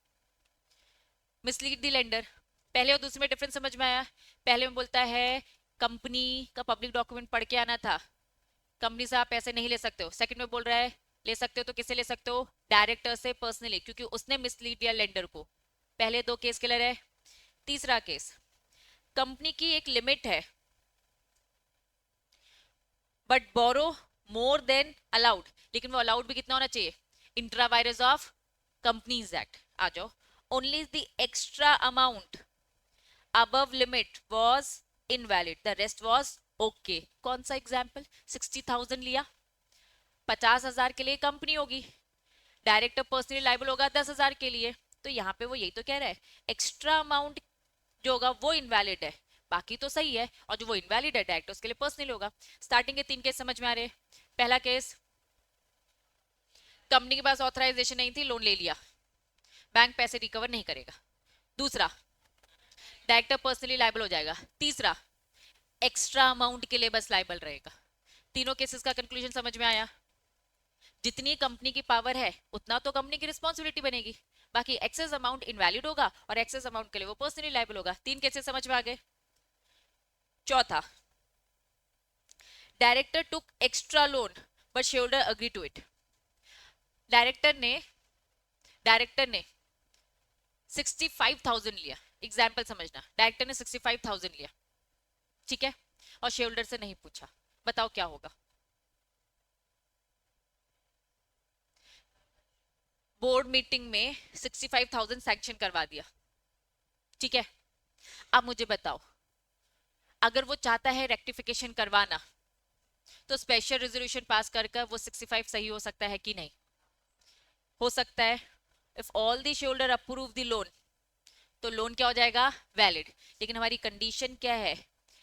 मिसलीड दी लेंडर। पहले और दूसरे में डिफरेंस समझ में आया, पहले में बोलता है कंपनी का पब्लिक डॉक्यूमेंट पढ़ के आना था, कंपनी से आप पैसे नहीं ले सकते हो, सेकंड में बोल रहा है ले सकते हो तो किससे ले सकते हो, डायरेक्टर से पर्सनली, क्योंकि उसने मिसलीड दिया लेंडर को। पहले दो केस क्लियर है। तीसरा केस, कंपनी की एक लिमिट है but borrow more than allowed, लेकिन वो अलाउड भी कितना होना चाहिए, intra vires of companies act. आ जाओ, only the extra amount above limit was invalid, the rest was okay। कौन सा एग्जाम्पल, 60,000 लिया, 50,000 के लिए कंपनी होगी, डायरेक्टर पर्सनली लाइबल होगा 10,000 के लिए, तो यहाँ पे वो यही तो कह रहा है, एक्स्ट्रा अमाउंट जो होगा वो इनवैलिड है, बाकी तो सही है, और जो वो इनवैलिड है डायरेक्टर उसके लिए पर्सनली होगा। स्टार्टिंग के 3 केस समझ में आ रहे, पहला केस कंपनी के पास ऑथराइजेशन नहीं थी, लोन ले लिया, बैंक पैसे रिकवर नहीं करेगा। दूसरा, डायरेक्टर पर्सनली लायबल हो जाएगा। तीसरा, एक्स्ट्रा अमाउंट के लिए बस लायबल रहेगा। तीनों केसेस का कंक्लूजन समझ में आया, जितनी कंपनी की पावर है उतना तो कंपनी की रिस्पॉन्सिबिलिटी बनेगी, बाकी एक्सेस अमाउंट इनवैलिड होगा और एक्सेस अमाउंट के लिए वो पर्सनली लायबल होगा। 3 केसेस समझ में आ गए। चौथा, director took extra loan but shareholder agree to it. Director ने 65,000 लिया, एग्जाम्पल समझना, डायरेक्टर ने 65,000 लिया, ठीक है, और शेयर होल्डर से नहीं पूछा, बताओ क्या होगा? बोर्ड मीटिंग में 65,000 सैंक्शन करवा दिया, ठीक है। अब मुझे बताओ, अगर वो चाहता है रेक्टिफिकेशन करवाना, तो स्पेशल रेजोल्यूशन पास कर कर वो 65 सही हो सकता है कि नहीं? हो सकता है। If all the share approve the loan, तो लोन क्या हो जाएगा? वैलिड। लेकिन हमारी कंडीशन क्या है?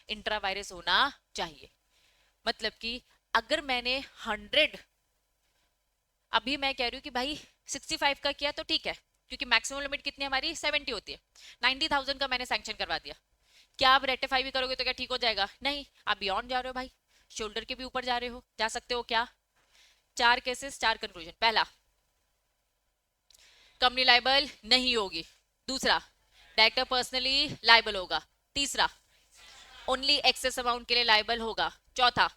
इंट्रा वायरस होना चाहिए। मतलब कि अगर मैंने 100, अभी मैं कह रही हूँ कि भाई 65 का किया तो ठीक है, क्योंकि मैक्सिमम लिमिट कितनी हमारी 70 होती है। 90,000 का मैंने सैंक्शन करवा दिया, क्या आप रेटिफाई भी करोगे तो क्या ठीक हो जाएगा? नहीं, आप बियॉन्ड जा रहे हो भाई, शोल्डर के भी ऊपर जा रहे हो, जा सकते हो क्या? 4 केसेस 4 कंक्लूजन। पहला, कंपनी लाइबल नहीं होगी। दूसरा, डायरेक्टर पर्सनली लाइबल होगा। तीसरा, ओनली एक्सेस अमाउंट के लिए लाइबल होगा। चौथा,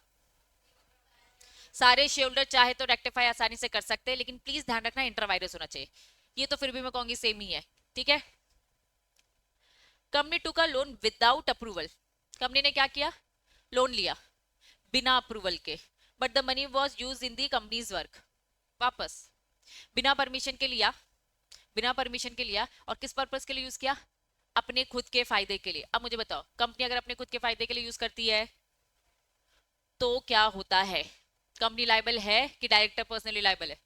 सारे शेयर होल्डर चाहे तो रेक्टिफाई आसानी से कर सकते हैं, लेकिन प्लीज ध्यान रखना इंटरवायरस होना चाहिए। ये तो फिर भी मैं कहूंगी सेम ही है, ठीक है। कंपनी टू का लोन विदाउट अप्रूवल, कंपनी ने क्या किया? लोन लिया बिना अप्रूवल के, but the money was use in the companies work. वापस बिना परमिशन के लिया, बिना परमिशन के लिया, और किस पर्पस के लिए यूज किया? अपने खुद के फायदे के लिए। अब मुझे बताओ, कंपनी अगर अपने खुद के फायदे के लिए यूज करती है तो क्या होता है? कंपनी लाइबल है कि डायरेक्टर पर्सनली लाइबल है?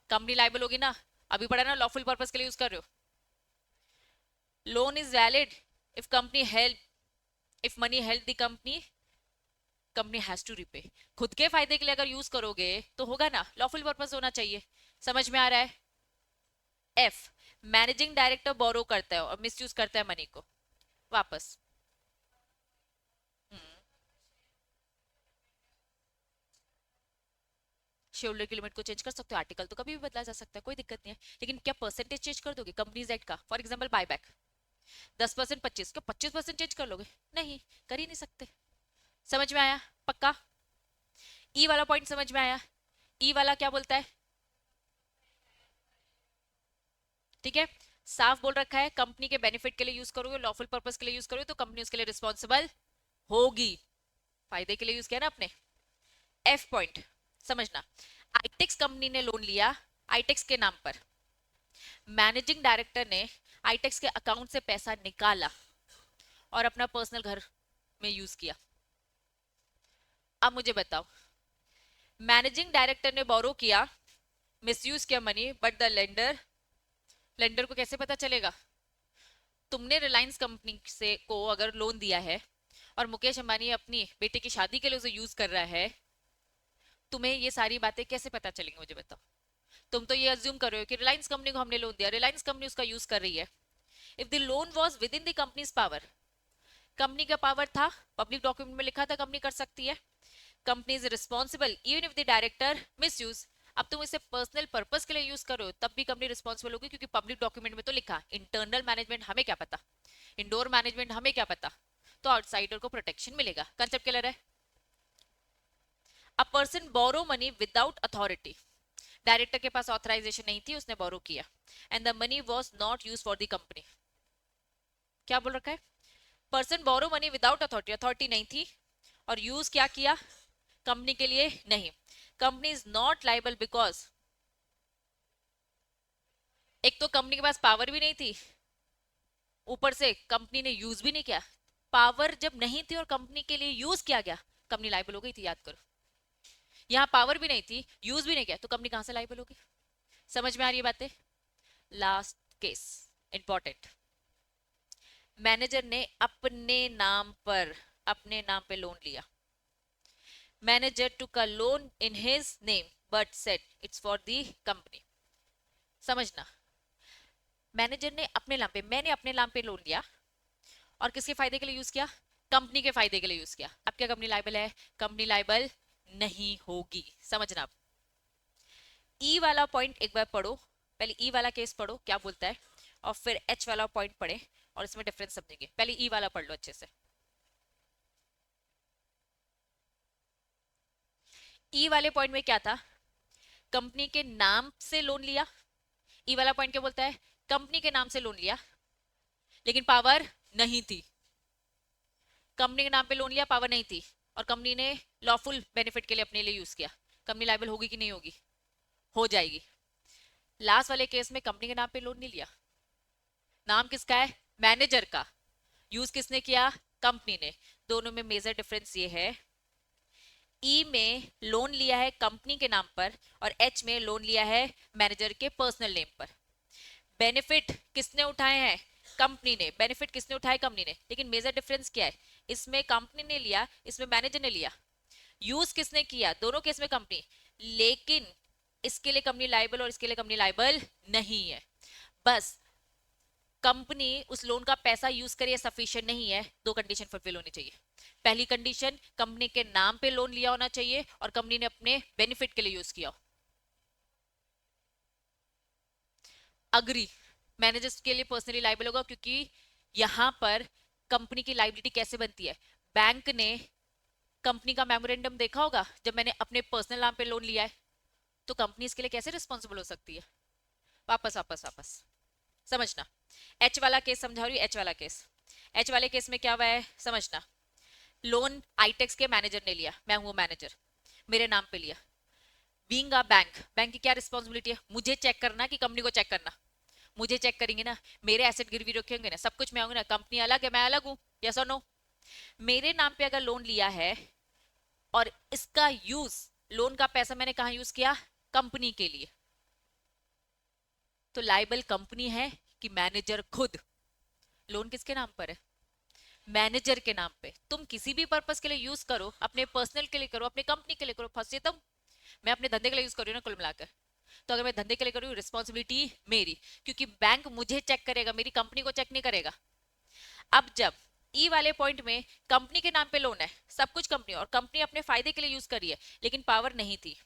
कंपनी लाइबल होगी ना। अभी पढ़ा ना, लॉफुल पर्पस के लिए यूज कर रहे हो। Loan is valid if company help, if money help the company, company has to repay. खुद के फायदे के लिए अगर यूज करोगे तो होगा ना, लॉफुल पर्पस होना चाहिए। समझ में आ रहा है? एफ, मैनेजिंग डायरेक्टर बोरो करता है और मिसयूज करता है मनी को। वापस शेयर होल्डर की लिमिट को चेंज कर सकते हो, आर्टिकल तो कभी भी बदला जा सकता है, कोई दिक्कत नहीं है। लेकिन क्या परसेंटेज चेंज कर दोगे कंपनीज एक्ट का? फॉर एग्जांपल बायबैक 10%, 25, क्या 25% चेंज कर लोगे? नहीं, कर ही नहीं सकते। समझ में आया? पक्का? ई वाला पॉइंट समझ में आया? ई वाला क्या बोलता है? ठीक है, साफ बोल रखा है, कंपनी के बेनिफिट के लिए यूज करोगे, लॉफुल पर्पस के लिए यूज करोगे तो कंपनी उसके लिए रिस्पॉन्सिबल होगी। फायदे के लिए यूज किया ना आपने। एफ पॉइंट समझना, आईटेक्स कंपनी ने लोन लिया आईटेक्स के नाम पर, मैनेजिंग डायरेक्टर ने आईटेक्स के अकाउंट से पैसा निकाला और अपना पर्सनल घर में यूज किया। अब मुझे बताओ, मैनेजिंग डायरेक्टर ने बोरो किया, मिसयूज किया money, but the lender, lender को कैसे पता चलेगा? तुमने रिलायंस कंपनी से को अगर लोन दिया है और मुकेश अंबानी अपनी बेटे की शादी के लिए उसे यूज कर रहा है, तुम्हें ये सारी बातें कैसे पता चलेंगी? मुझे बताओ। तुम तो ये अज्यूम कर रहे हो कि रिलायंस कंपनी को हमने लोन दिया, रिलायंस कंपनी उसका यूज कर रही है। If the loan was with in the companies power, company का पावर था, पब्लिक डॉक्यूमेंट में लिखा था कंपनी कर सकती है, company is responsible even if the director miss use. अब तुम इसे पर्सनल पर्पस के लिए यूज करो तब भी कंपनी रिस्पॉन्सिबल होगी, क्योंकि पब्लिक डॉक्यूमेंट में तो लिखा। इंटरनल मैनेजमेंट हमें क्या पता, इंडोर मैनेजमेंट हमें क्या पता, तो आउटसाइडर को प्रोटेक्शन मिलेगा। कंसेप्ट क्लियर है? A person borrow money without authority, director के पास ऑथराइजेशन नहीं थी, उसने बोरो किया, and the money was not used for the company. क्या बोल रखा है? Person borrow money without authority, authority नहीं थी, और यूज क्या किया? कंपनी के लिए नहीं। Company is not liable because, एक तो कंपनी के पास पावर भी नहीं थी, ऊपर से कंपनी ने यूज भी नहीं किया। पावर जब नहीं थी और कंपनी के लिए यूज किया गया, कंपनी लाइबल हो गई थी, याद करो। यहाँ पावर भी नहीं थी, यूज भी नहीं किया, तो कंपनी कहां से लाइबल होगी? समझ में आ रही है बातें? लास्ट केस इंपॉर्टेंट, मैनेजर ने अपने नाम पे लोन लिया। Manager took a loan in his name but said it's for the company। समझना, मैनेजर ने अपने नाम पे, मैंने अपने नाम पे लोन लिया और किसके फायदे के लिए यूज किया? कंपनी के फायदे के लिए यूज किया। अब क्या कंपनी लाइबल है? कंपनी लाइबल नहीं होगी। समझना, अब ई वाला पॉइंट एक बार पढ़ो, पहले ई वाला केस पढ़ो क्या बोलता है, और फिर एच वाला पॉइंट पढ़े और इसमें डिफरेंस समझेंगे। पहले ई वाला पढ़ लो अच्छे से। ई वाले पॉइंट में क्या था? कंपनी के नाम से लोन लिया। ई वाला पॉइंट क्या बोलता है? कंपनी के नाम से लोन लिया लेकिन पावर नहीं थी। कंपनी के नाम पे लोन लिया, पावर नहीं थी, और कंपनी ने लॉफुल बेनिफिट के लिए अपने लिए यूज किया, कंपनी लायबल होगी कि नहीं होगी? हो जाएगी। लास्ट वाले केस में कंपनी के नाम पे लोन नहीं लिया, नाम किसका है? मैनेजर का। यूज किसने किया? कंपनी ने। दोनों में मेजर डिफरेंस ये है, ई में लोन लिया है कंपनी के नाम पर और एच में लोन लिया है मैनेजर के पर्सनल नेम पर। बेनिफिट किसने उठाए हैं? कंपनी ने। बेनिफिट किसने उठाए? कंपनी ने। लेकिन मेजर डिफरेंस क्या है? इसमें कंपनी ने लिया, इसमें मैनेजर ने लिया। यूज किसने किया? दोनों केस में कंपनी, लेकिन इसके लिए कंपनी लायबल और इसके लिए कंपनी लायबल नहीं है। बस कंपनी उस लोन का पैसा यूज करे सफिशिएंट नहीं है, दो कंडीशन फुलफिल होनी चाहिए। पहली कंडीशन, कंपनी के नाम पे लोन लिया होना चाहिए और कंपनी ने अपने बेनिफिट के लिए यूज किया। अग्री, मैनेजर्स के लिए पर्सनली लायबल होगा, क्योंकि यहां पर कंपनी की लायबिलिटी कैसे बनती है? बैंक ने कंपनी का मेमोरेंडम देखा होगा, जब मैंने अपने पर्सनल नाम पे लोन लिया है, तो कंपनी इसके लिए कैसे रिस्पॉन्सिबल हो सकती है? वापस वापस वापस समझना। एच वाला केस समझा रही हूँ, एच वाला केस। एच वाले केस में क्या हुआ है समझना। लोन आईटेक्स के मैनेजर ने लिया, मैं हूँ मैनेजर, मेरे नाम पे लिया। बीइंग अ बैंक, बैंक की क्या रिस्पॉन्सिबिलिटी है? मुझे चेक करना कि कंपनी को चेक करना? मुझे चेक करेंगे ना, मेरे एसेट गिरवी रखेंगे ना, सब कुछ मैं आऊंगी ना, कंपनी अलग है मैं अलग हूँ, यस और नो? मेरे नाम पे अगर लोन लिया है और इसका यूज, लोन का पैसा मैंने कहा यूज किया? कंपनी के लिए, तो लाइबल कंपनी है कि मैनेजर खुद? लोन किसके नाम पर है? मैनेजर के नाम पे। तुम किसी भी पर्पस के लिए यूज करो, अपने पर्सनल के लिए करो, अपने कंपनी के लिए करो, फंसे तुम। मैं अपने धंधे के लिए यूज कर रही हूँ ना कुल मिलाकर, तो अगर मैं धंधे के लिए कर रही हूँ, रिस्पॉन्सिबिलिटी मेरी, क्योंकि बैंक मुझे चेक करेगा, मेरी कंपनी को चेक नहीं करेगा। अब जब ई वाले पॉइंट में कंपनी के नाम पे लोन है, सब कुछ कंपनी, और कंपनी अपने फायदे के लिए यूज करी है, लेकिन पावर नहीं थी,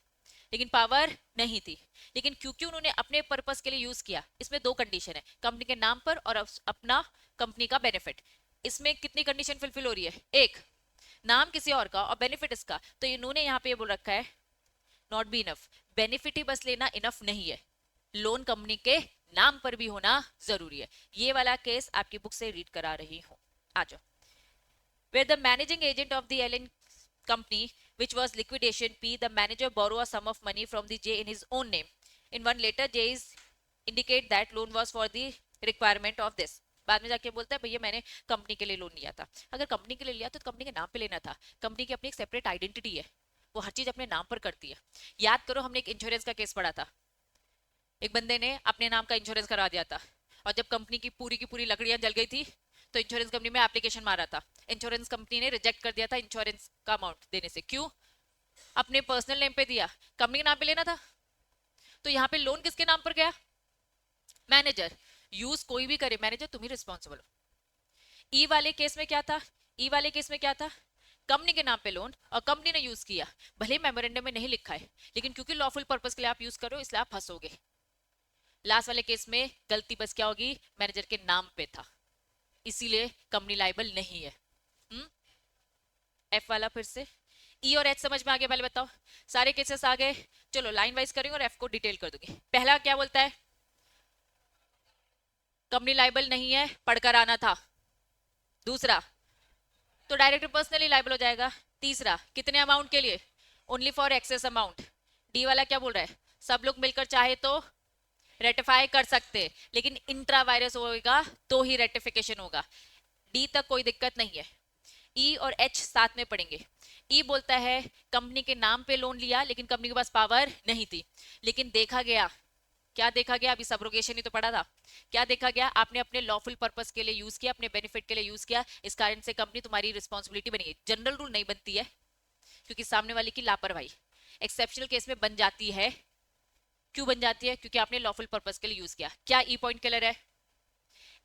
लेकिन पावर नहीं थी, लेकिन क्योंकि उन्होंने अपने पर्पस के लिए यूज किया, इसमें दो कंडीशन है, कंपनी के नाम पर और अपना कंपनी का बेनिफिट। इसमें कितनी कंडीशन फुलफिल हो रही है? एक, नाम किसी और का और बेनिफिट इसका, तो इन्होंने यहाँ पे ये बोल रखा है नॉट बी इनफ, बेनिफिट ही बस लेना इनफ नहीं है, लोन कंपनी के नाम पर भी होना जरूरी है। ये वाला केस आपकी बुक से रीड करा रही हूं, आ जाओ। Where the managing agent of the LN company, which was liquidation P, the manager borrow a sum of money from the J in his own name. In one letter, J is indicate that loan was for the requirement of this. बाद में जाके बोलता है भैया मैंने company के लिए loan लिया था। अगर कंपनी के लिए लिया तो कंपनी के नाम पे लेना था, कंपनी की अपनी एक सेपरेट आइडेंटिटी है, वो हर चीज अपने नाम पर करती है। याद करो हमने एक इंश्योरेंस का केस पढ़ा था, एक बंदे ने अपने नाम का इंश्योरेंस करा दिया था, और जब कंपनी की पूरी लकड़ियां जल गई थी, तो इंश्योरेंस कंपनी में एप्लीकेशन मारा था, इंश्योरेंस कंपनी ने रिजेक्ट कर दिया था इंश्योरेंस का अमाउंट देने से। क्यों? अपने पर्सनल नेम पे दिया, कंपनी के नाम पे लेना था। तो यहाँ पे लोन किसके नाम पर गया? मैनेजर। यूज कोई भी करे, मैनेजर तुम ही रिस्पॉन्सिबल हो। ई वाले केस में क्या था? ई वाले केस में क्या था? कंपनी के नाम पे लोन और कंपनी ने यूज किया, भले मेमोरेंडम में नहीं लिखा है, लेकिन क्योंकि लॉफुल पर्पस के लिए आप यूज करो, इसलिए आप फंसोगे। लास्ट वाले केस में गलती बस क्या होगी? मैनेजर के नाम पे था, इसीलिए कंपनी लाइबल नहीं है। एफ वाला फिर से, ई और एच समझ में आ गया? पहले बताओ, सारे केसेस आ गए? चलो लाइन वाइज करेंगे और एफ को डिटेल कर दूंगी। पहला क्या बोलता है? कंपनी लाइबल नहीं है, पढ़कर आना था। दूसरा, तो डायरेक्टर पर्सनली लाइबल हो जाएगा। तीसरा, कितने अमाउंट के लिए? Only for excess amount. D वाला क्या बोल रहा है? सब लोग मिलकर चाहे तो रेटिफाई कर सकते, लेकिन इंट्रा वायरस होगा तो ही रेटिफिकेशन होगा। डी तक कोई दिक्कत नहीं है। ई और एच साथ में पढ़ेंगे। ई बोलता है कंपनी के नाम पे लोन लिया, लेकिन कंपनी के पास पावर नहीं थी, लेकिन देखा गया, क्या देखा गया? अभी सब्रोगेशन ही तो पढ़ा था। क्या देखा गया? आपने अपने लॉफुल पर्पस के लिए यूज किया, अपने बेनिफिट के लिए यूज किया, इस कारण से कंपनी तुम्हारी रिस्पॉन्सिबिलिटी बनी गई। जनरल रूल नहीं बनती है, क्योंकि सामने वाले की लापरवाही। एक्सेप्शनल केस में बन जाती है। क्यों बन जाती है? क्योंकि आपने लॉफुल पर्पस के लिए यूज किया। क्या ई पॉइंट क्लियर है?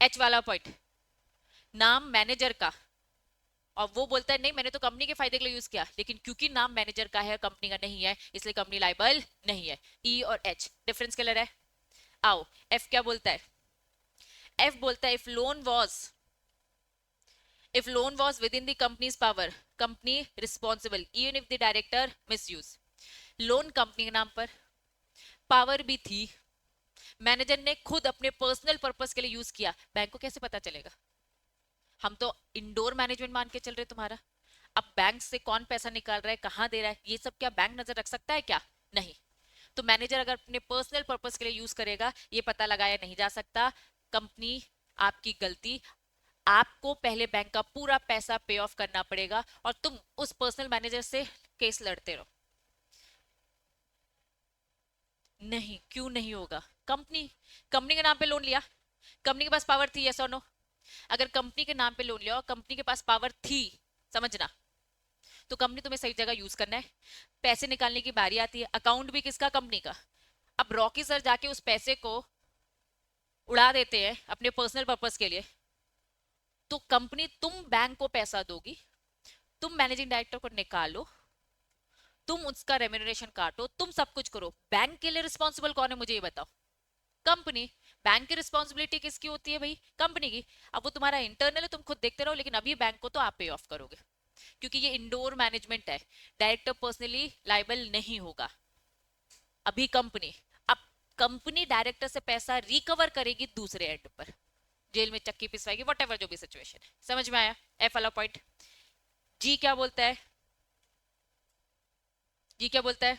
एच वाला पॉइंट, नाम मैनेजर का, और वो बोलता है नहीं मैंने तो कंपनी के फायदे के लिए यूज किया, लेकिन क्योंकि नाम मैनेजर का है कंपनी का नहीं है, इसलिए कंपनी लाइबल नहीं है। ई और एच डिफरेंस क्लियर है? आओ, एफ क्या बोलता है? एफ बोलता है if loan was within the company's power, company responsible even if the director misuse। Loan company के नाम पर, पावर भी थी, मैनेजर ने खुद अपने पर्सनल पर्पस के लिए यूज किया, बैंक को कैसे पता चलेगा? हम तो इंडोर मैनेजमेंट मान के चल रहे तुम्हारा। अब बैंक से कौन पैसा निकाल रहा है, कहाँ दे रहा है, ये सब क्या बैंक नजर रख सकता है क्या? नहीं। तो मैनेजर अगर अपने पर्सनल पर्पस के लिए यूज करेगा, ये पता लगाया नहीं जा सकता। कंपनी, आपकी गलती। आपको पहले बैंक का पूरा पैसा पे ऑफ करना पड़ेगा और तुम उस पर्सनल मैनेजर से केस लड़ते रहो। नहीं, क्यों नहीं होगा? कंपनी कंपनी के नाम पे लोन लिया, कंपनी के पास पावर थी, यस और नो? अगर कंपनी के नाम पे लोन लिया और कंपनी के पास पावर थी, समझना, तो कंपनी तुम्हें सही जगह यूज करना है। पैसे निकालने की बारी आती है, अकाउंट भी किसका? कंपनी का। अब रॉकी सर जाके उस पैसे को उड़ा देते हैं अपने पर्सनल पर्पस के लिए, तो कंपनी, तुम बैंक को पैसा दोगी, तुम मैनेजिंग डायरेक्टर को निकालो, तुम उसका रेम्यूनरेशन काटो, तुम सब कुछ करो। बैंक के लिए रिस्पॉन्सिबल कौन है, मुझे ये बताओ? कंपनी। बैंक की रिस्पॉन्सिबिलिटी किसकी होती है भाई? कंपनी की। अब वो तुम्हारा इंटरनल है, तुम खुद देखते रहो, लेकिन अभी बैंक को तो आप पे ऑफ करोगे, क्योंकि ये इंडोर मैनेजमेंट है। डायरेक्टर पर्सनली लाइबल नहीं होगा। अभी कंपनी। अब कंपनी डायरेक्टर से पैसा रिकवर करेगी दूसरे एंड पर, जेल में चक्की पिसवाएगी, वट जो भी सिचुएशन है। समझ में आया? एफ वाला पॉइंट। जी क्या बोलता है? जी क्या बोलता है?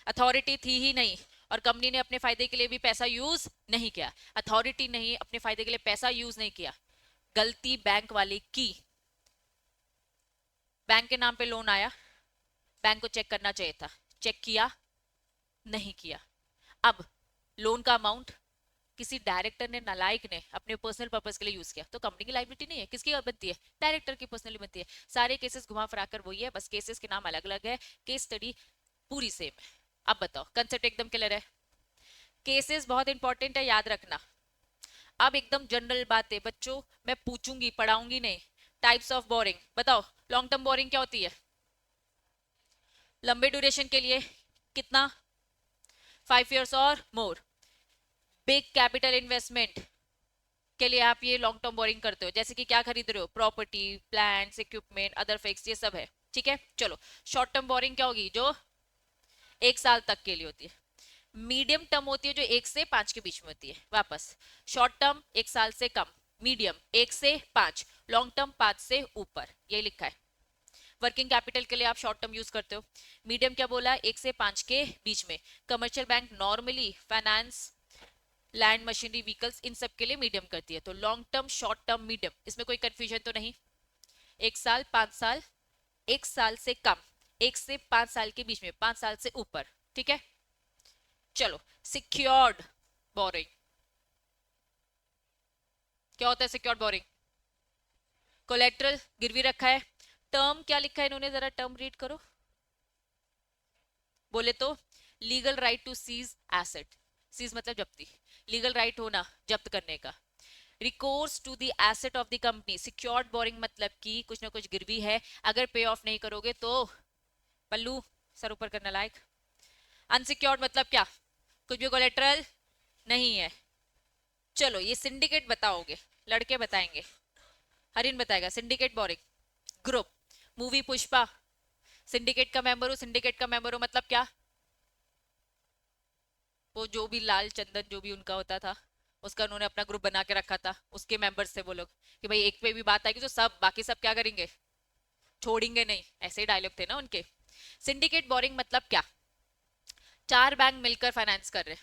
अथॉरिटी थी ही नहीं, और कंपनी ने अपने फायदे के लिए भी पैसा यूज नहीं किया। अथॉरिटी नहीं, अपने फायदे के लिए पैसा यूज नहीं किया, गलती बैंक वाले की। बैंक के नाम पे लोन आया, बैंक को चेक करना चाहिए था, चेक किया नहीं किया। अब लोन का अमाउंट किसी डायरेक्टर ने, नालायक ने, अपने पर्सनल पर्पस के लिए यूज किया, तो कंपनी की लाइबिलिटी नहीं है, किसकी बनती है? डायरेक्टर की पर्सनली बनती है। सारे केसेस घुमा फिरा कर वही है, बस केसेस के नाम अलग अलग है, केस स्टडी पूरी सेम है। अब बताओ, कंसेप्ट एकदम क्लियर है? केसेस बहुत इंपॉर्टेंट है, याद रखना। अब एकदम जनरल बात है बच्चों, मैं पूछूंगी, पढ़ाऊंगी नहीं। टाइप्स ऑफ बोरिंग बताओ। लॉन्ग टर्म बोरिंग क्या होती है? लंबे ड्यूरेशन के लिए, कितना? 5 years और मोर। बिग कैपिटल इन्वेस्टमेंट के लिए आप ये लॉन्ग टर्म बोरिंग करते हो, जैसे कि क्या खरीद रहे हो? Property, plants, equipment, other fix, ये सब है, ठीक है। चलो, शॉर्ट टर्म बोरिंग क्या होगी? जो 1 साल तक के लिए होती है। मीडियम टर्म होती है जो 1 से 5 के बीच में होती है, वापस। शॉर्ट टर्म 1 साल से कम, मीडियम 1 से 5, लॉन्ग टर्म 5 से ऊपर, ये लिखा है। वर्किंग कैपिटल के लिए आप शॉर्ट टर्म यूज करते हो। मीडियम क्या बोला? 1 से 5 के बीच में। Commercial bank normally finance, land, machinery, vehicles, इन सब के लिए मीडियम करती है। तो long term, short term, medium, इसमें कोई कंफ्यूजन तो नहीं? 1 साल, 5 साल, 1 साल से कम, 1 से 5 साल के बीच में, 5 साल से ऊपर, ठीक है। चलो, सिक्योर्ड बोरिंग क्या होता है? सिक्योर्ड बोरिंग, कोलेट्रल गिरवी रखा है। टर्म क्या लिखा है इन्होंने, जरा टर्म रीड करो। बोले तो legal right to seize asset, seize मतलब जब्ती, लीगल राइट होना जब्त करने का। Recourse to the asset of the company, secured borrowing मतलब कि कुछ ना कुछ गिरवी है, अगर पे ऑफ नहीं करोगे तो पल्लू सर ऊपर करने लायक। अनसिक्योर्ड मतलब क्या? कुछ भी कोलेट्रल नहीं है। चलो, ये सिंडिकेट बताओगे, लड़के बताएंगे, हरिन बताएगा। Syndicate boring, group, movie Pushpa, syndicate का मेंबर हो, सिंडिकेट का मेंबर हो मतलब क्या? वो जो भी लाल चंदन जो भी उनका होता था, उसका उन्होंने अपना ग्रुप बना के रखा था, उसके मेंबर्स थे वो लोग, कि भाई एक पे भी बात आएगी तो सब, बाकी सब क्या करेंगे? छोड़ेंगे नहीं, ऐसे ही डायलॉग थे ना उनके। सिंडिकेट बोरिंग मतलब क्या? 4 बैंक मिलकर फाइनेंस कर रहे।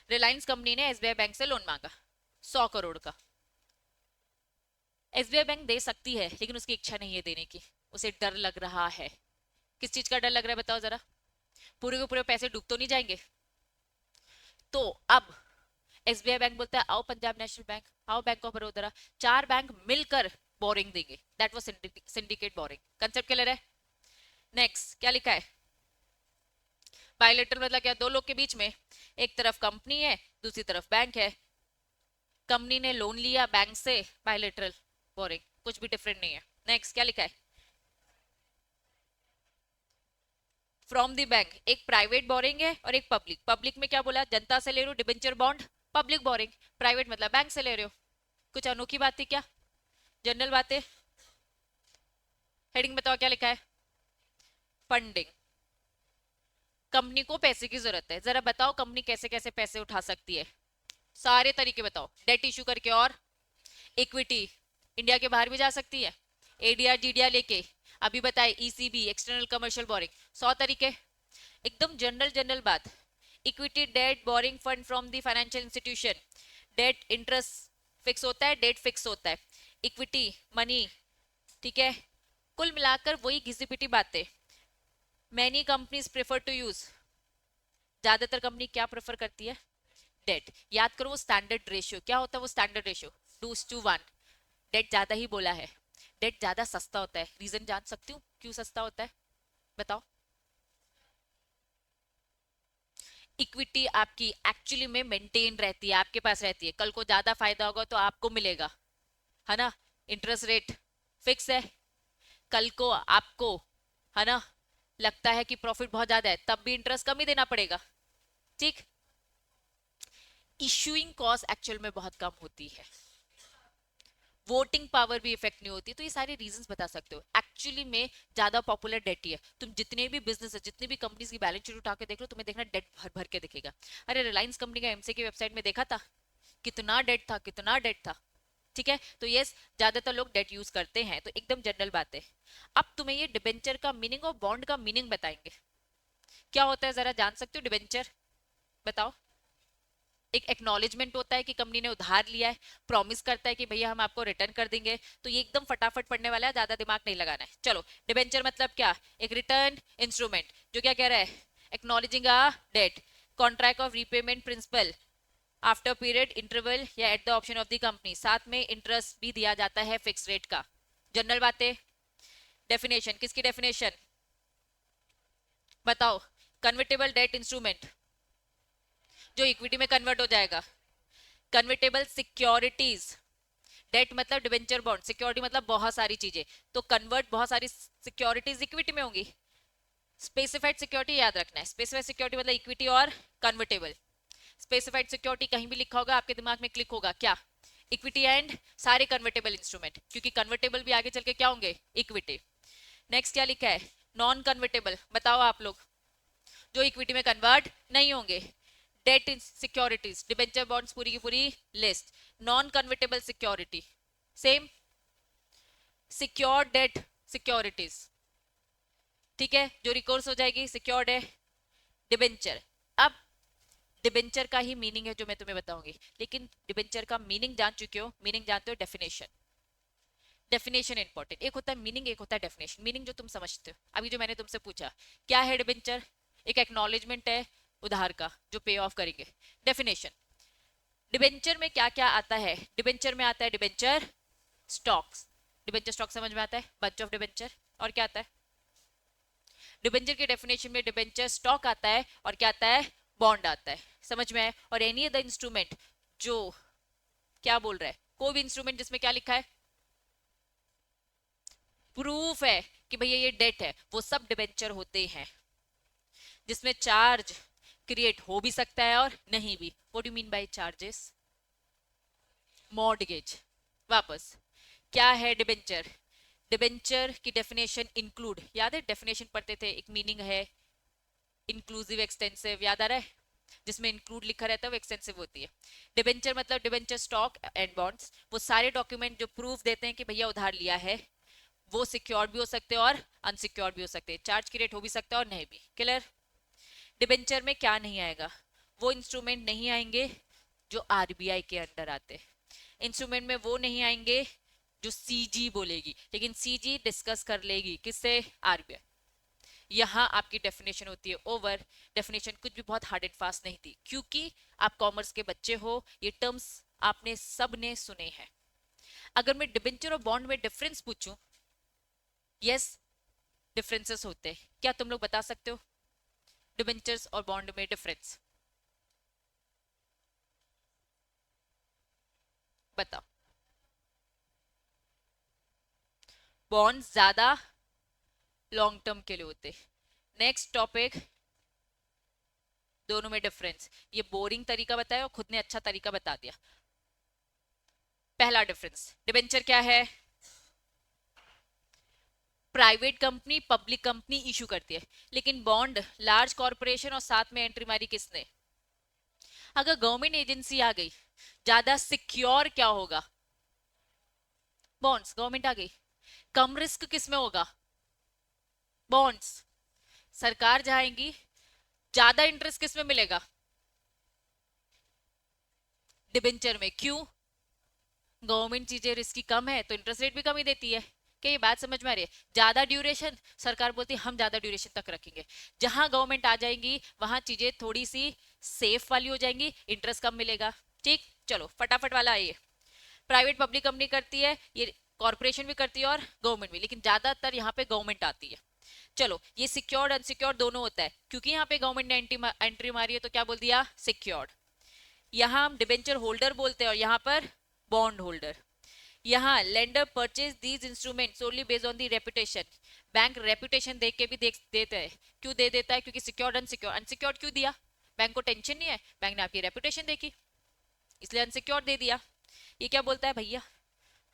रिलायंस कंपनी ने एसबीआई बैंक से लोन मांगा 100 करोड़ का। एसबीआई बैंक दे सकती है, लेकिन उसकी इच्छा नहीं है देने की, उसे डर लग रहा है। किस चीज का डर लग रहा है बताओ जरा? पूरे के पूरे पैसे डूब तो नहीं जाएंगे? तो अब एसबीआई बैंक बोलता है आओ पंजाब नेशनल बैंक, आओ बैंक ऑफ बड़ौदा, 4 बैंक मिलकर बोरिंग देंगे, that was syndicate boring. Concept clear है? नेक्स्ट क्या लिखा है? बायलेटरल मतलब क्या? दो लोग के बीच में, एक तरफ कंपनी है, दूसरी तरफ बैंक है, कंपनी ने लोन लिया बैंक से, बायलेटरल बोरिंग, कुछ भी डिफरेंट नहीं है। नेक्स्ट क्या लिखा है? फ्रॉम द बैंक, एक प्राइवेट बोरिंग है और एक पब्लिक। पब्लिक में क्या बोला? जनता से ले रहे हो debenture bond, public boring. Private मतलब बैंक से ले रहे हो। कुछ अनोखी बात थी क्या? जनरल बातें। हेडिंग बताओ क्या लिखा है? फंडिंग, कंपनी को पैसे की जरूरत है, जरा बताओ कंपनी कैसे कैसे पैसे उठा सकती है? सारे तरीके बताओ। डेट इश्यू करके और इक्विटी, इंडिया के बाहर भी जा सकती है, एडीआर जीडीआर लेके। अभी बताए ईसीबी, एक्सटर्नल कमर्शियल बोरिंग, 100 तरीके, एकदम जनरल जनरल बात। Equity, debt, borrowing fund from the financial institution, debt interest fix होता है, डेट फिक्स होता है, इक्विटी मनी, ठीक है। कुल मिलाकर वही घिसी पिटी बातें। Many companies prefer to use, ज्यादातर कंपनी क्या प्रेफर करती है, डेट। याद करो वो स्टैंडर्ड रेशियो क्या होता है, वो स्टैंडर्ड रेशियो 2:1। डेट ज्यादा ही बोला है, डेट ज्यादा सस्ता होता है। रीजन जान सकती हूँ क्यों सस्ता होता है, बताओ। इक्विटी आपकी एक्चुअली में मेंटेन रहती है, आपके पास रहती है, कल को ज्यादा फायदा होगा तो आपको मिलेगा, है ना। इंटरेस्ट रेट फिक्स है, कल को आपको, है ना, लगता है कि प्रॉफिट बहुत ज्यादा है, तब भी इंटरेस्ट कम ही देना पड़ेगा, ठीक। इशूइंग कॉस्ट एक्चुअल में बहुत कम होती है, वोटिंग पावर भी इफेक्ट नहीं होती। तो ये सारे रीजंस बता सकते हो। एक्चुअली में ज्यादा पॉपुलर डेट ही है। तुम जितने भी बिजनेस है, जितने भी कंपनीज की बैलेंस शीट उठा के देख लो, तुम्हें देखना डेट भर भर के दिखेगा। अरे रिलायंस कंपनी का एमसी की वेबसाइट में देखा था, कितना डेट था, कितना डेट था, ठीक है। तो यस, ज्यादातर लोग डेट यूज करते हैं, तो एकदम जनरल बात है। अब तुम्हें ये डिबेंचर का मीनिंग और बॉन्ड का मीनिंग बताएंगे, क्या होता है जरा जान सकते हो डिबेंचर, बताओ। एक एक्नॉलेजमेंट होता है कि कंपनी ने उधार लिया है, प्रॉमिस करता है कि भैया हम आपको रिटर्न कर देंगे। तो ये एकदम फटाफट पढ़ने वाला है, ज्यादा दिमाग नहीं लगाना है। चलो, डिबेंचर मतलब क्या, एक रिटर्न इंस्ट्रूमेंट जो क्या कह रहा है, acknowledging a debt, contract of repayment principal after period interval या at the option of the company, साथ में इंटरेस्ट भी दिया जाता है फिक्स रेट का। जनरल बातें। डेफिनेशन, किसकी डेफिनेशन बताओ। कन्वर्टेबल डेट इंस्ट्रूमेंट जो इक्विटी में कन्वर्ट हो जाएगा। कन्वर्टेबल सिक्योरिटीज, डेट मतलब डिबेंचर बॉन्ड, सिक्योरिटी मतलब बहुत सारी चीजें, तो कन्वर्ट बहुत सारी सिक्योरिटीज इक्विटी में होंगी। स्पेसिफाइड सिक्योरिटी याद रखना है, स्पेसिफाइड सिक्योरिटी मतलब इक्विटी और कन्वर्टेबल। स्पेसिफाइड सिक्योरिटी कहीं भी लिखा होगा आपके दिमाग में क्लिक होगा क्या, इक्विटी एंड सारे कन्वर्टेबल इंस्ट्रूमेंट, क्योंकि कन्वर्टेबल भी आगे चल के क्या होंगे, इक्विटी। नेक्स्ट क्या लिखा है, नॉन कन्वर्टेबल, बताओ आप लोग, जो इक्विटी में कन्वर्ट नहीं होंगे। डेट सिक्योरिटीज, डिबेंचर बॉन्ड्स पूरी की पूरी list. Non convertible security same, secure debt securities, ठीक है, जो रिकोर्स हो जाएगी, सिक्योर्ड है, डिबेंचर। अब डिबेंचर का ही मीनिंग है जो मैं तुम्हें बताऊंगी, लेकिन डिबेंचर का मीनिंग जान चुके हो, मीनिंग जानते हो, डेफिनेशन। डेफिनेशन इंपॉर्टेंट, एक होता है मीनिंग, एक होता है डेफिनेशन। मीनिंग जो तुम समझते हो, अभी जो मैंने तुमसे पूछा क्या है डिबेंचर, एक एक्नॉलेजमेंट है उधार का जो पे ऑफ करेंगे। डेफिनेशन, डिबेंचर में क्या क्या आता है, डिबेंचर में आता है डिबेंचर स्टॉक्स, डिबेंचर स्टॉक समझ में आता है, बंच ऑफ डिबेंचर। और क्या आता है डिबेंचर की डेफिनेशन में, डिबेंचर स्टॉक आता है, और क्या आता है, बॉन्ड आता है, समझ में आए। और एनी अदर इंस्ट्रूमेंट जो क्या बोल रहा है, कोई भी इंस्ट्रूमेंट जिसमें क्या लिखा है, प्रूफ है कि भैया ये डेट है, वो सब डिबेंचर होते हैं, जिसमें चार्ज क्रिएट हो भी सकता है और नहीं भी। What do mean by charges, mortgage. वापस, क्या है डिबेंचर, डिबेंचर की डेफिनेशन इंक्लूड, याद है डेफिनेशन पढ़ते थे, एक मीनिंग है इंक्लूसिव एक्सटेंसिव, याद आ रहा है, जिसमें इंक्लूड लिखा रहता है वो एक्सटेंसिव होती है। डिबेंचर मतलब डिबेंचर स्टॉक एंड बॉन्ड्स, वो सारे डॉक्यूमेंट जो प्रूफ देते हैं कि भैया उधार लिया है, वो सिक्योर्ड भी हो सकते हैं और अनसिक्योर्ड भी हो सकते हैं, चार्ज की रेट हो भी सकता है और नहीं भी। क्लियर। डिबेंचर में क्या नहीं आएगा, वो इंस्ट्रूमेंट नहीं आएंगे जो आरबीआई के अंडर आते, इंस्ट्रूमेंट में वो नहीं आएंगे जो सीजी बोलेगी, लेकिन सीजी डिस्कस कर लेगी किससे, आरबीआई। यहाँ आपकी डेफिनेशन होती है ओवर। डेफिनेशन कुछ भी बहुत हार्ड एंड फास्ट नहीं थी, क्योंकि आप कॉमर्स के बच्चे हो, ये टर्म्स आपने सब ने सुने हैं। अगर मैं डिबेंचर और बॉन्ड में डिफरेंस पूछूं, यस डिफरेंसेस होते हैं, क्या तुम लोग बता सकते हो डिबेंचर्स और बॉन्ड में डिफरेंस, बताओ। बॉन्ड ज्यादा लॉन्ग टर्म के लिए होते। नेक्स्ट टॉपिक, दोनों में डिफरेंस, ये बोरिंग तरीका बताया और खुद ने अच्छा तरीका बता दिया। पहला डिफरेंस, डिबेंचर क्या है, private company public company issue करती है, लेकिन बॉन्ड लार्ज कॉर्पोरेशन, और साथ में एंट्री मारी किसने, अगर गवर्नमेंट एजेंसी आ गई। ज्यादा सिक्योर क्या होगा, बॉन्ड्स, गवर्नमेंट आ गई। कम रिस्क किस में होगा? बॉन्ड्स। सरकार जाएंगी, ज्यादा इंटरेस्ट किस में मिलेगा? डिबेंचर में। क्यों? गवर्नमेंट चीजें रिस्की कम है तो इंटरेस्ट रेट भी कम ही देती है। क्या ये बात समझ में आ रही है? ज्यादा ड्यूरेशन, सरकार बोलती है हम ज्यादा ड्यूरेशन तक रखेंगे। जहां गवर्नमेंट आ जाएंगी वहां चीजें थोड़ी सी सेफ वाली हो जाएंगी, इंटरेस्ट कम मिलेगा। ठीक, चलो फटाफट वाला आइए। प्राइवेट पब्लिक कंपनी करती है ये, कॉर्पोरेशन भी करती है और गवर्नमेंट भी, लेकिन ज्यादातर यहाँ पे गवर्नमेंट आती है। चलो, ये सिक्योर्ड अनसिक्योर्ड दोनों होता है, क्योंकि यहाँ पे गवर्नमेंट ने एंट्री मारी है तो क्या बोल दिया? सिक्योर्ड। यहाँ हम डिबेंचर होल्डर बोलते हैं और यहाँ पर बॉन्ड होल्डर। यहाँ lender purchase these instrument solely based on the reputation. Bank reputation देख के भी देख देता है। क्यों दे देता है? क्योंकि सिक्योर्ड अनसिक्योर्ड, अनसिक्योर्ड क्यों दिया? बैंक को टेंशन नहीं है, बैंक ने आपकी रेपुटेशन देखी इसलिए अनसिक्योर्ड दे दिया। ये क्या बोलता है? भैया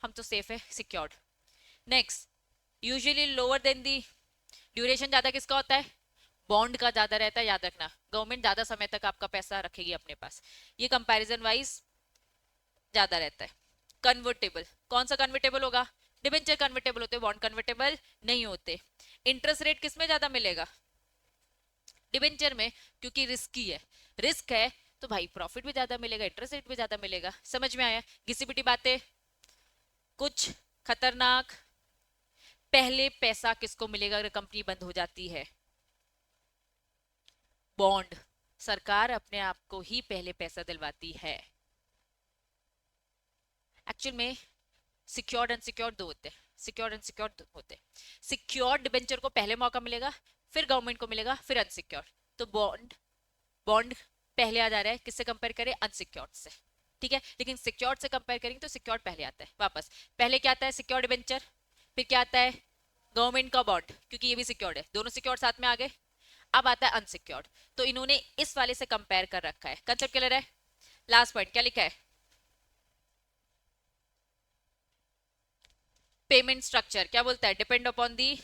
हम तो सेफ है, secured. Next, usually lower than the, duration ज्यादा किसका होता है? बॉन्ड का ज्यादा रहता है, याद रखना। गवर्नमेंट ज्यादा समय तक आपका पैसा रखेगी अपने पास, ये कंपैरिजन वाइज ज्यादा रहता है। कन्वर्टेबल, कौन सा कन्वर्टेबल होगा? डिबेंचर कन्वर्टेबल होते हैं, बॉन्ड कन्वर्टेबल नहीं होते। इंटरेस्ट रेट किसमें ज्यादा मिलेगा? डिबेंचर में, क्योंकि रिस्की है। रिस्क है तो भाई प्रॉफिट भी ज्यादा मिलेगा, इंटरेस्ट रेट भी ज्यादा मिलेगा। समझ में आया? घिसी पिटी बातें, कुछ खतरनाक। पहले पैसा किसको मिलेगा अगर कंपनी बंद हो जाती है? बॉन्ड। सरकार अपने आप को ही पहले पैसा दिलवाती है। एक्चुअल में सिक्योर्ड अनसिक्योर्ड दो होते हैं, सिक्योर्ड अनसिक्योर्ड होते हैं। सिक्योर्ड डिबेंचर को पहले मौका मिलेगा, फिर गवर्नमेंट को मिलेगा, फिर अनसिक्योर्ड। तो बॉन्ड, बॉन्ड पहले आ जा रहा है, किससे कंपेयर करें? अनसिक्योर्ड से। ठीक है, लेकिन सिक्योर्ड से कंपेयर करेंगे तो सिक्योर्ड पहले आता है। वापस पहले क्या आता है? सिक्योर्ड डिबेंचर, फिर क्या आता है? गवर्नमेंट का बॉन्ड, क्योंकि ये भी सिक्योर्ड है, दोनों सिक्योर्ड साथ में आ गए। अब आता है अनसिक्योर्ड, तो इन्होंने इस वाले से कंपेयर कर रखा है। कंसेप्ट क्लियर है? लास्ट पॉइंट क्या लिखा है? पेमेंट स्ट्रक्चर क्या बोलता है? डिपेंड अपॉन दी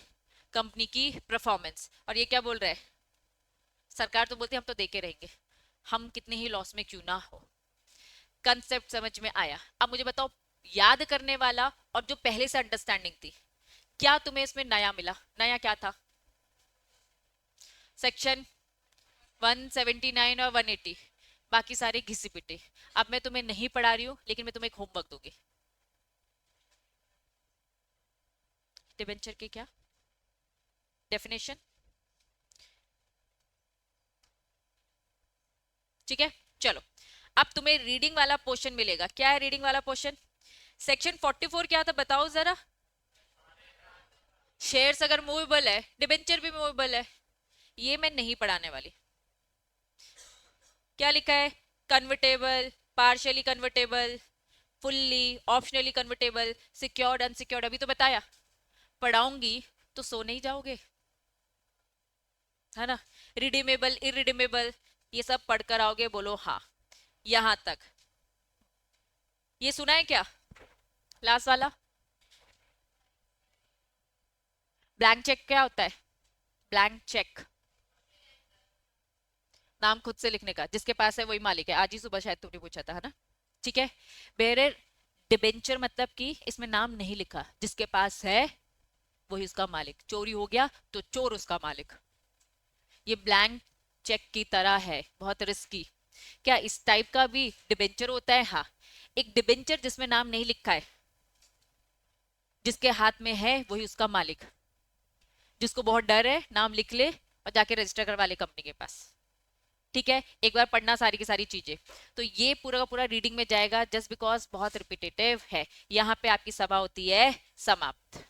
कंपनी की परफॉर्मेंस। और ये क्या बोल रहा है? सरकार तो बोलती है हम तो देके रहेंगे, हम कितने ही लॉस में क्यों ना हो। कंसेप्ट समझ में आया? अब मुझे बताओ, याद करने वाला और जो पहले से अंडरस्टैंडिंग थी, क्या तुम्हें इसमें नया मिला? नया क्या था? सेक्शन 179 और 180, बाकी सारे घिसी पिटे। अब मैं तुम्हें नहीं पढ़ा रही हूं, लेकिन मैं तुम्हें एक होमवर्क दूंगी। डिबेंचर के क्या डेफिनेशन, ठीक है। चलो, अब तुम्हें रीडिंग वाला पोर्शन मिलेगा। क्या है रीडिंग वाला पोर्शन? सेक्शन 44 क्या था बताओ जरा? शेयर्स अगर मूवेबल है, डिबेंचर भी मूवेबल है। ये मैं नहीं पढ़ाने वाली। क्या लिखा है? Convertible, partially convertible, fully, optionally convertible, secured unsecured, अभी तो बताया। पढ़ाऊंगी तो सो नहीं जाओगे, है ना? रिडीमेबल इरिडीमेबल, ये सब पढ़कर आओगे, बोलो हाँ। यहां तक ये सुना है क्या? लास्ट वाला ब्लैंक चेक क्या होता है? ब्लैंक चेक नाम खुद से लिखने का, जिसके पास है वही मालिक है। आज ही सुबह शायद तुमने पूछा था, है ना? ठीक है। बेरे डिबेंचर मतलब कि इसमें नाम नहीं लिखा, जिसके पास है वही उसका मालिक। चोरी हो गया तो चोर उसका मालिक। ये ब्लैंक चेक की तरह है, बहुत रिस्की। क्या इस टाइप का भी डिबेंचर होता है? हाँ, एक डिबेंचर जिसमें नाम नहीं लिखा है, जिसके हाथ में है वही उसका मालिक, जिसको बहुत डर है नाम लिख ले और जाके रजिस्टर करवा ले कंपनी के पास। ठीक है, एक बार पढ़ना सारी की सारी चीजें। तो ये पूरा का पूरा रीडिंग में जाएगा, जस्ट बिकॉज बहुत रिपीटेटिव है। यहाँ पे आपकी सभा होती है समाप्त।